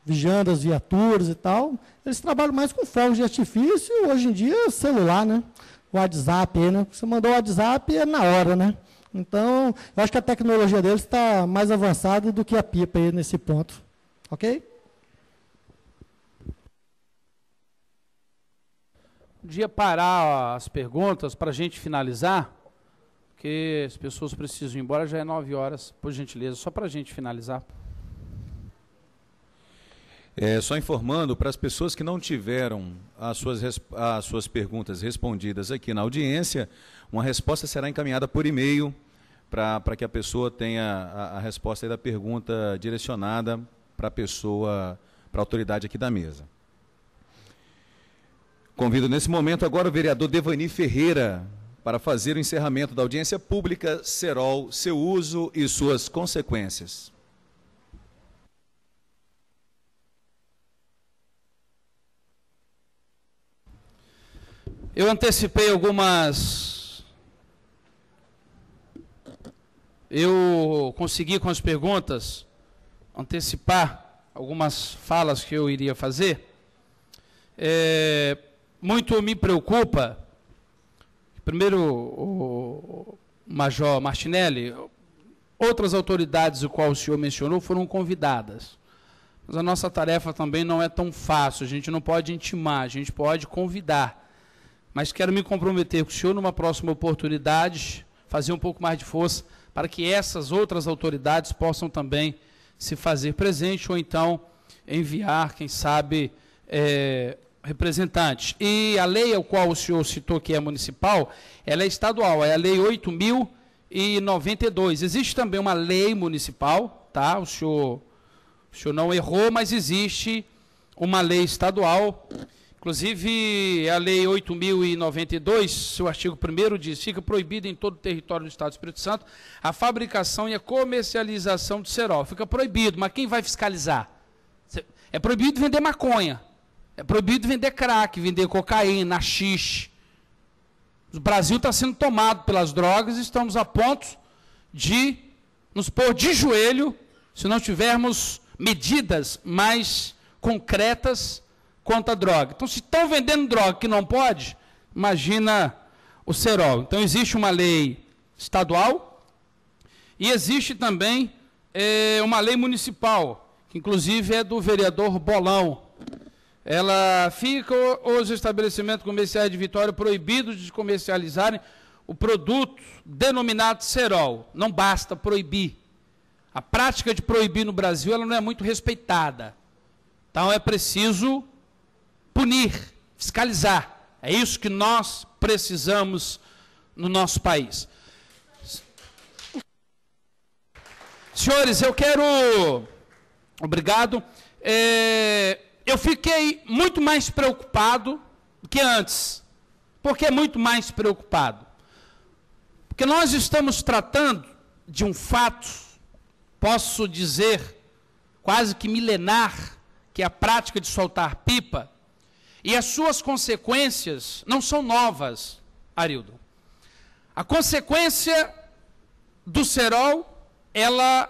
Speaker 21: Vigiando as viaturas e tal, eles trabalham mais com fogos de artifício, e hoje em dia celular, né? O WhatsApp aí, né? Você mandou o WhatsApp, é na hora, né? Então, eu acho que a tecnologia deles está mais avançada do que a pipa aí nesse ponto. Ok?
Speaker 3: Podia parar as perguntas para a gente finalizar, porque as pessoas precisam ir embora, já é 9 horas, por gentileza, só para a gente finalizar.
Speaker 1: Só informando para as pessoas que não tiveram as suas perguntas respondidas aqui na audiência, uma resposta será encaminhada por e-mail para que a pessoa tenha a resposta aí da pergunta direcionada para a pessoa, para a autoridade aqui da mesa. Convido nesse momento agora o vereador Devani Ferreira para fazer o encerramento da audiência pública Cerol, seu uso e suas consequências.
Speaker 3: Eu antecipei eu consegui com as perguntas antecipar algumas falas que eu iria fazer. Muito me preocupa, primeiro o Major Martinelli, outras autoridades, o qual o senhor mencionou, foram convidadas. Mas a nossa tarefa também não é tão fácil, a gente não pode intimar, a gente pode convidar. Mas quero me comprometer com o senhor, numa próxima oportunidade, fazer um pouco mais de força para que essas outras autoridades possam também se fazer presente ou então enviar, quem sabe, representantes. E a lei ao qual o senhor citou, que é municipal, ela é estadual, é a Lei 8.092. Existe também uma lei municipal, tá? O senhor não errou, mas existe uma lei estadual. Inclusive, a Lei 8.092, seu artigo 1º diz, fica proibido em todo o território do Estado do Espírito Santo a fabricação e a comercialização de cerol. Fica proibido, mas quem vai fiscalizar? É proibido vender maconha, é proibido vender crack, vender cocaína, haxixe. O Brasil está sendo tomado pelas drogas e estamos a ponto de nos pôr de joelho se não tivermos medidas mais concretas quanto à droga. Então, se estão vendendo droga que não pode, imagina o cerol. Então, existe uma lei estadual E existe também uma lei municipal, que inclusive é do vereador Bolão. Ela fica os estabelecimentos comerciais de Vitória proibidos de comercializarem o produto denominado cerol. Não basta proibir. A prática de proibir no Brasil ela não é muito respeitada. Então é preciso punir, fiscalizar. É isso que nós precisamos no nosso país. Senhores, eu quero... Obrigado. Eu fiquei muito mais preocupado do que antes. Por que muito mais preocupado? Porque nós estamos tratando de um fato, posso dizer, quase que milenar, que é a prática de soltar pipa, e as suas consequências não são novas, Arildo. A consequência do cerol, ela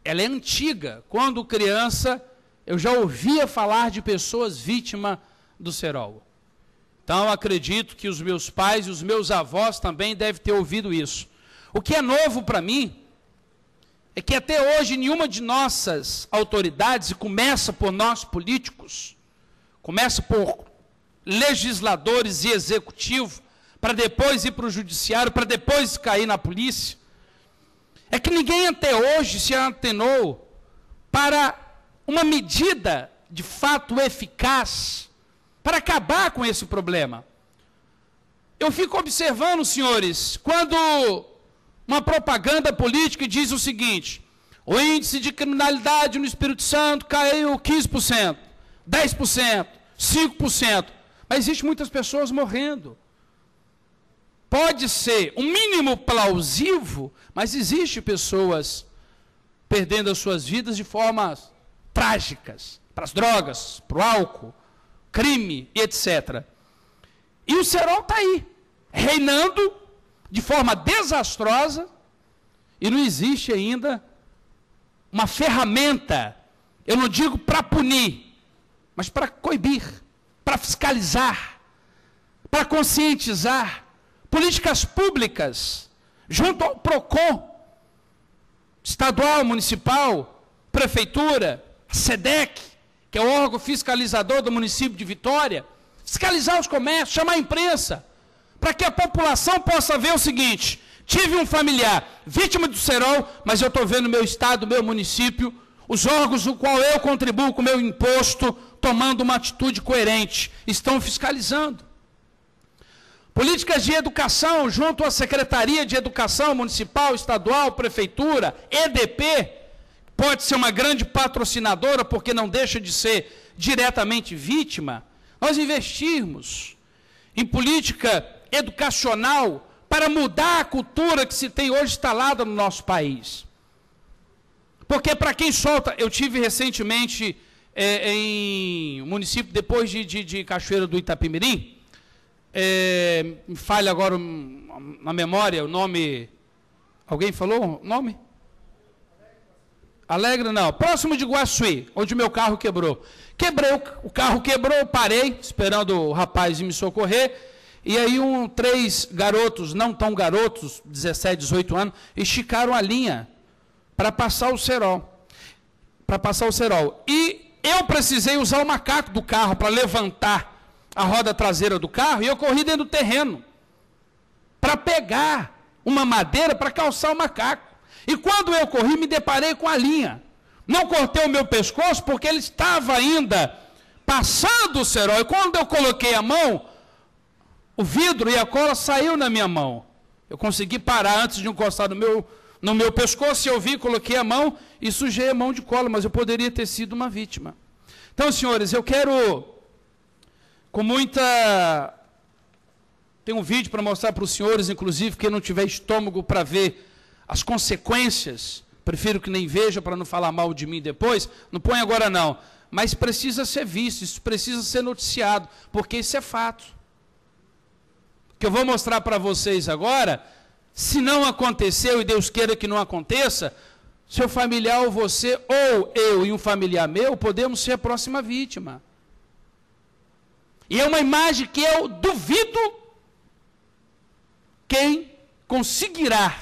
Speaker 3: é antiga. Quando criança, eu já ouvia falar de pessoas vítimas do cerol. Então, acredito que os meus pais e os meus avós também devem ter ouvido isso. O que é novo para mim é que até hoje nenhuma de nossas autoridades, e começa por nós políticos, começa por legisladores e executivo, para depois ir para o judiciário, para depois cair na polícia, é que ninguém até hoje se antenou para uma medida de fato eficaz para acabar com esse problema. Eu fico observando, senhores, quando uma propaganda política diz o seguinte: o índice de criminalidade no Espírito Santo caiu 15%, 10%, 5%, mas existe muitas pessoas morrendo. Pode ser um mínimo plausível, mas existe pessoas perdendo as suas vidas de formas trágicas, para as drogas, para o álcool, crime, etc. E o cerol está aí, reinando de forma desastrosa, e não existe ainda uma ferramenta, eu não digo para punir, mas para coibir, para fiscalizar, para conscientizar, políticas públicas, junto ao PROCON, estadual, municipal, prefeitura, SEDEC, que é o órgão fiscalizador do município de Vitória, fiscalizar os comércios, chamar a imprensa, para que a população possa ver o seguinte: tive um familiar vítima do cerol, mas eu estou vendo no meu estado, no meu município, os órgãos no qual eu contribuo com o meu imposto, tomando uma atitude coerente, estão fiscalizando. Políticas de educação, junto à Secretaria de Educação Municipal, Estadual, Prefeitura, EDP, pode ser uma grande patrocinadora, porque não deixa de ser diretamente vítima, nós investirmos em política educacional para mudar a cultura que se tem hoje instalada no nosso país. Porque para quem solta, eu tive recentemente em um município, depois de Cachoeira do Itapemirim, me falha agora na memória o nome, alguém falou o nome? Alegre não, próximo de Guaçuí, onde o meu carro quebrou. Quebrei, o carro quebrou, parei, esperando o rapaz me socorrer, e aí 3 garotos, não tão garotos, 17, 18 anos, esticaram a linha para passar o cerol. E eu precisei usar o macaco do carro para levantar a roda traseira do carro, e eu corri dentro do terreno para pegar uma madeira para calçar o macaco. E quando eu corri, me deparei com a linha. Não cortei o meu pescoço, porque ele estava ainda passando o cerol. E quando eu coloquei a mão, o vidro e a cola saiu na minha mão. Eu consegui parar antes de encostar no meu pescoço, e eu vi, coloquei a mão e sujei a mão de cola, mas eu poderia ter sido uma vítima. Então, senhores, eu quero, com muita... Tem um vídeo para mostrar para os senhores, inclusive, quem não tiver estômago para ver as consequências, prefiro que nem veja para não falar mal de mim depois, não põe agora não, mas precisa ser visto, isso precisa ser noticiado, porque isso é fato. O que eu vou mostrar para vocês agora, se não aconteceu, e Deus queira que não aconteça, seu familiar ou você, ou eu e um familiar meu, podemos ser a próxima vítima. E é uma imagem que eu duvido quem conseguirá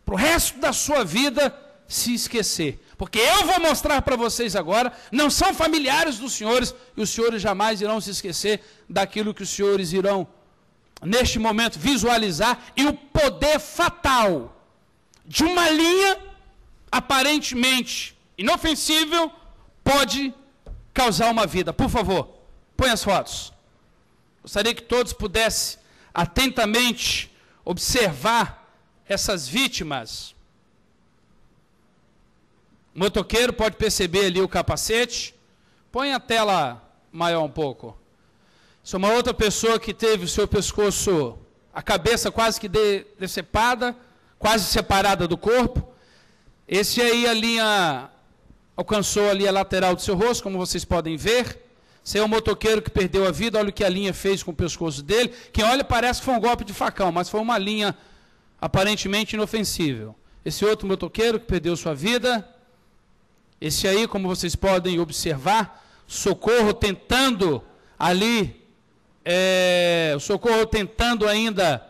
Speaker 3: para o resto da sua vida se esquecer. Porque eu vou mostrar para vocês agora, não são familiares dos senhores, e os senhores jamais irão se esquecer daquilo que os senhores irão, neste momento, visualizar, e o poder fatal de uma linha aparentemente inofensível pode causar uma vida. Por favor, põe as fotos. Gostaria que todos pudessem atentamente observar essas vítimas. O motoqueiro pode perceber ali o capacete. Põe a tela maior um pouco. Isso é uma outra pessoa que teve o seu pescoço, a cabeça quase que decepada, quase separada do corpo. Esse aí, a linha alcançou ali a lateral do seu rosto, como vocês podem ver. Esse é o motoqueiro que perdeu a vida. Olha o que a linha fez com o pescoço dele. Quem olha parece que foi um golpe de facão, mas foi uma linha aparentemente inofensível. Esse outro motoqueiro que perdeu sua vida. Esse aí, como vocês podem observar, socorro tentando ali, o socorro tentando ainda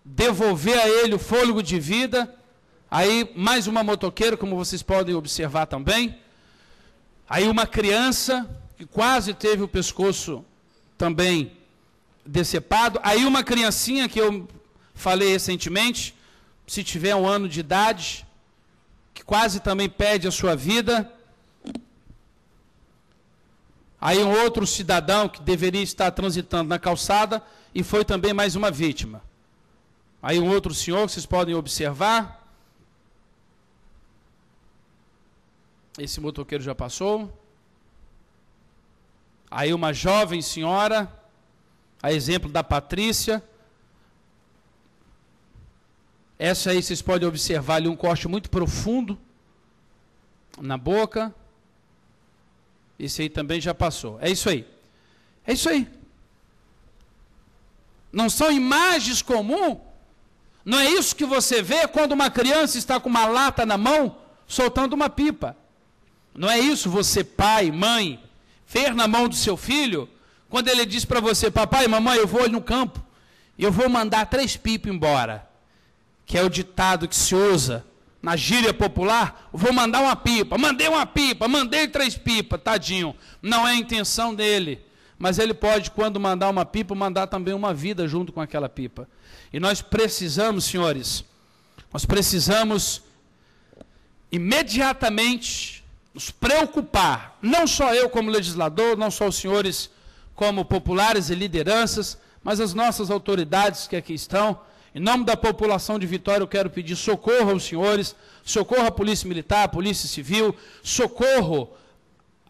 Speaker 3: devolver a ele o fôlego de vida. Aí, mais uma motoqueira, como vocês podem observar também. Aí, uma criança que quase teve o pescoço também decepado. Aí, uma criancinha que eu falei recentemente, se tiver 1 ano de idade, que quase também perde a sua vida. Aí, um outro cidadão que deveria estar transitando na calçada e foi também mais uma vítima. Aí, um outro senhor que vocês podem observar. Esse motoqueiro já passou. Aí uma jovem senhora, a exemplo da Patrícia. Essa aí vocês podem observar ali um corte muito profundo na boca. Esse aí também já passou. É isso aí. É isso aí. Não são imagens comuns? Não é isso que você vê quando uma criança está com uma lata na mão, soltando uma pipa? Não é isso, você, pai, mãe, ver na mão do seu filho, quando ele diz para você, papai, mamãe, eu vou ali no campo, e eu vou mandar 3 pipas embora, que é o ditado que se usa na gíria popular, vou mandar uma pipa, mandei 3 pipas, tadinho. Não é a intenção dele, mas ele pode, quando mandar uma pipa, mandar também uma vida junto com aquela pipa. E nós precisamos, senhores, nós precisamos imediatamente nos preocupar, não só eu como legislador, não só os senhores como populares e lideranças, mas as nossas autoridades que aqui estão. Em nome da população de Vitória, eu quero pedir socorro aos senhores, socorro à Polícia Militar, à Polícia Civil, socorro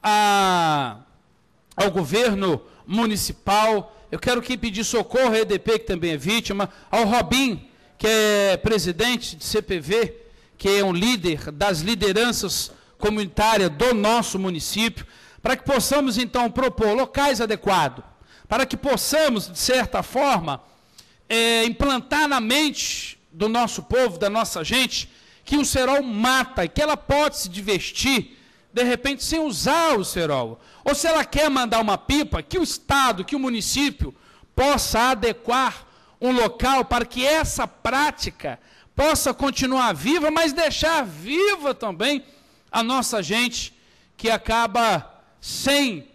Speaker 3: ao governo municipal. Eu quero aqui pedir socorro à EDP, que também é vítima, ao Robin, que é presidente de CPV, que é um líder das lideranças comunitárias do nosso município, para que possamos, então, propor locais adequados, para que possamos, de certa forma, implantar na mente do nosso povo, da nossa gente, que o cerol mata e que ela pode se divertir, de repente, sem usar o cerol. Ou se ela quer mandar uma pipa, que o Estado, que o município possa adequar um local para que essa prática possa continuar viva, mas deixar viva também a nossa gente, que acaba sem,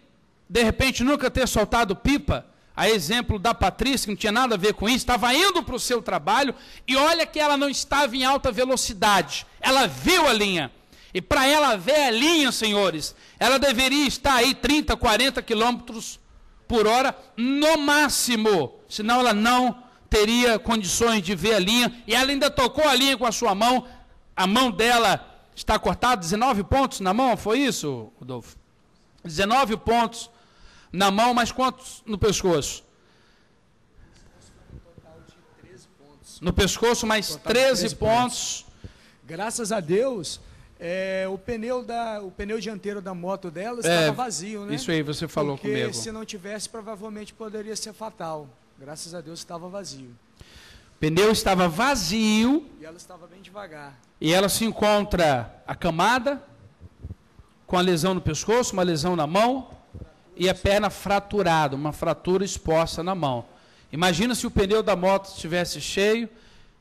Speaker 3: de repente, nunca ter soltado pipa. A exemplo da Patrícia, que não tinha nada a ver com isso, estava indo para o seu trabalho, e olha que ela não estava em alta velocidade, ela viu a linha, e para ela ver a linha, senhores, ela deveria estar aí 30, 40 quilômetros por hora, no máximo, senão ela não teria condições de ver a linha, e ela ainda tocou a linha com a sua mão, a mão dela está cortada, 19 pontos na mão, foi isso, Rodolfo? 19 pontos na mão, mas quantos no pescoço? No pescoço, mais 13 pontos.
Speaker 16: Graças a Deus, o pneu dianteiro da moto dela estava vazio, né?
Speaker 3: Isso aí, você falou comigo.
Speaker 16: Porque se não tivesse, provavelmente poderia ser fatal. Graças a Deus estava vazio.
Speaker 3: O pneu estava vazio.
Speaker 16: E ela estava bem devagar.
Speaker 3: E ela se encontra acamada, com a lesão no pescoço, uma lesão na mão, e a perna fraturada, uma fratura exposta na mão. Imagina se o pneu da moto estivesse cheio,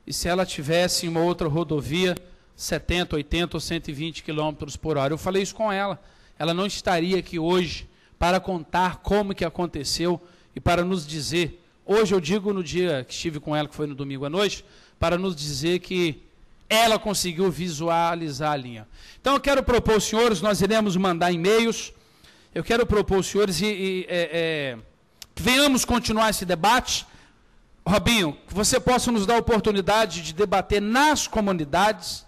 Speaker 3: e se ela tivesse em uma outra rodovia 70, 80 ou 120 km por hora. Eu falei isso com ela. Ela não estaria aqui hoje para contar como que aconteceu e para nos dizer, hoje eu digo no dia que estive com ela, que foi no domingo à noite, para nos dizer que ela conseguiu visualizar a linha. Então eu quero propor aos senhores, nós iremos mandar e-mails, eu quero propor aos senhores que venhamos continuar esse debate. Robinho, que você possa nos dar a oportunidade de debater nas comunidades.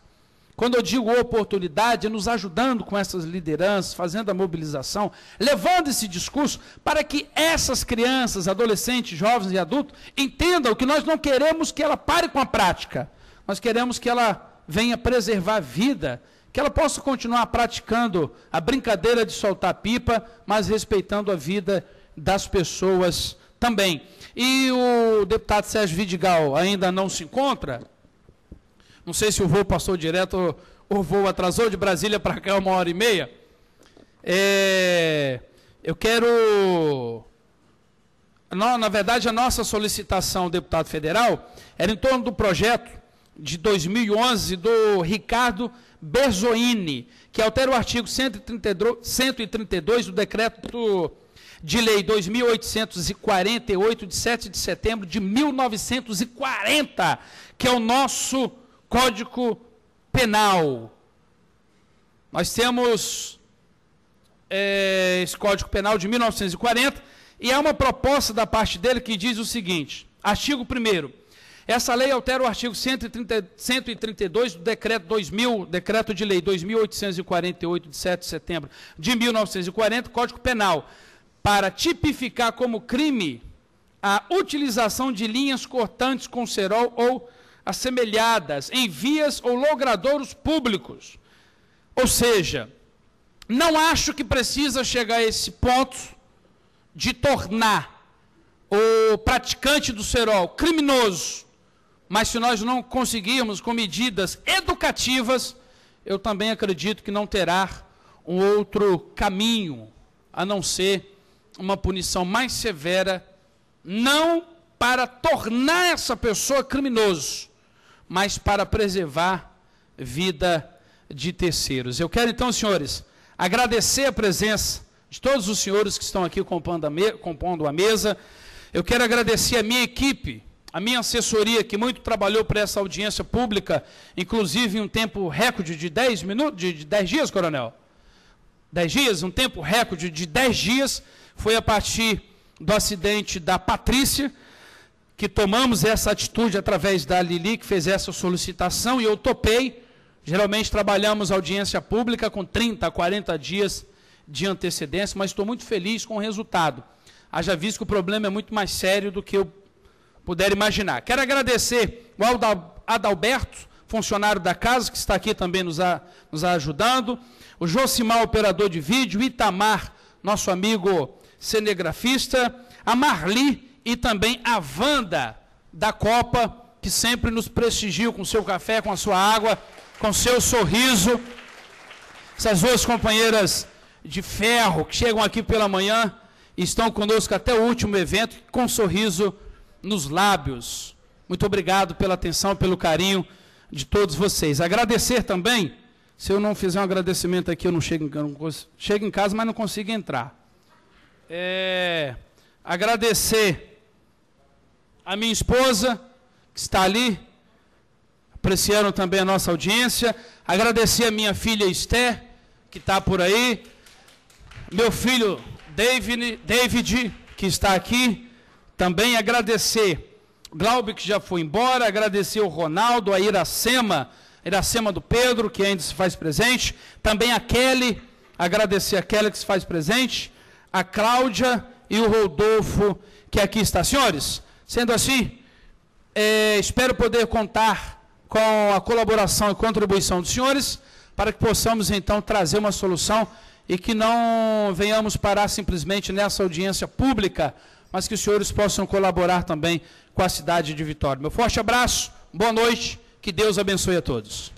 Speaker 3: Quando eu digo oportunidade, é nos ajudando com essas lideranças, fazendo a mobilização, levando esse discurso para que essas crianças, adolescentes, jovens e adultos entendam que nós não queremos que ela pare com a prática. Nós queremos que ela venha preservar a vida, que ela possa continuar praticando a brincadeira de soltar pipa, mas respeitando a vida das pessoas também. E o deputado Sérgio Vidigal ainda não se encontra? Não sei se o voo passou direto ou o voo atrasou de Brasília para cá 1h30. Eu quero... Na verdade, a nossa solicitação, deputado federal, era em torno do projeto de 2011 do Ricardo Berzoini, que altera o artigo 132 do decreto de lei 2.848, de 7 de setembro de 1940, que é o nosso Código Penal. Nós temos esse Código Penal de 1940, e há uma proposta da parte dele que diz o seguinte, artigo 1º, essa lei altera o artigo 132 do decreto de lei 2.848, de 7 de setembro de 1940, Código Penal, para tipificar como crime a utilização de linhas cortantes com cerol ou assemelhadas em vias ou logradouros públicos. Ou seja, não acho que precisa chegar a esse ponto de tornar o praticante do cerol criminoso, mas se nós não conseguirmos com medidas educativas, eu também acredito que não terá um outro caminho, a não ser uma punição mais severa, não para tornar essa pessoa criminoso, mas para preservar vida de terceiros. Eu quero então, senhores, agradecer a presença de todos os senhores que estão aqui compondo a mesa. Eu quero agradecer a minha equipe, a minha assessoria, que muito trabalhou para essa audiência pública, inclusive em um tempo recorde de 10 minutos, de 10 dias, coronel? 10 dias, um tempo recorde de 10 dias, foi a partir do acidente da Patrícia, que tomamos essa atitude através da Lili, que fez essa solicitação, e eu topei. Geralmente trabalhamos audiência pública com 30 a 40 dias de antecedência, mas estou muito feliz com o resultado. Haja visto que o problema é muito mais sério do que eu puder imaginar. Quero agradecer o Adalberto, funcionário da casa, que está aqui também nos ajudando, o Josimar, operador de vídeo, Itamar, nosso amigo cinegrafista, a Marli e também a Wanda da Copa, que sempre nos prestigiam com seu café, com a sua água, com seu sorriso. Essas duas companheiras de ferro que chegam aqui pela manhã e estão conosco até o último evento, com um sorriso nos lábios. Muito obrigado pela atenção, pelo carinho de todos vocês. Agradecer também, se eu não fizer um agradecimento aqui, eu não chego em casa, mas não consigo entrar. Agradecer a minha esposa, que está ali, apreciando também a nossa audiência. Agradecer a minha filha Esther, que está por aí. Meu filho David, que está aqui. Também agradecer o Glaube, que já foi embora. Agradecer o Ronaldo, a Iracema do Pedro, que ainda se faz presente. Também a Kelly, agradecer a Kelly, que se faz presente. A Cláudia e o Rodolfo, que aqui está. Senhores, sendo assim, espero poder contar com a colaboração e contribuição dos senhores, para que possamos, então, trazer uma solução e que não venhamos parar simplesmente nessa audiência pública, mas que os senhores possam colaborar também com a cidade de Vitória. Meu forte abraço, boa noite, que Deus abençoe a todos.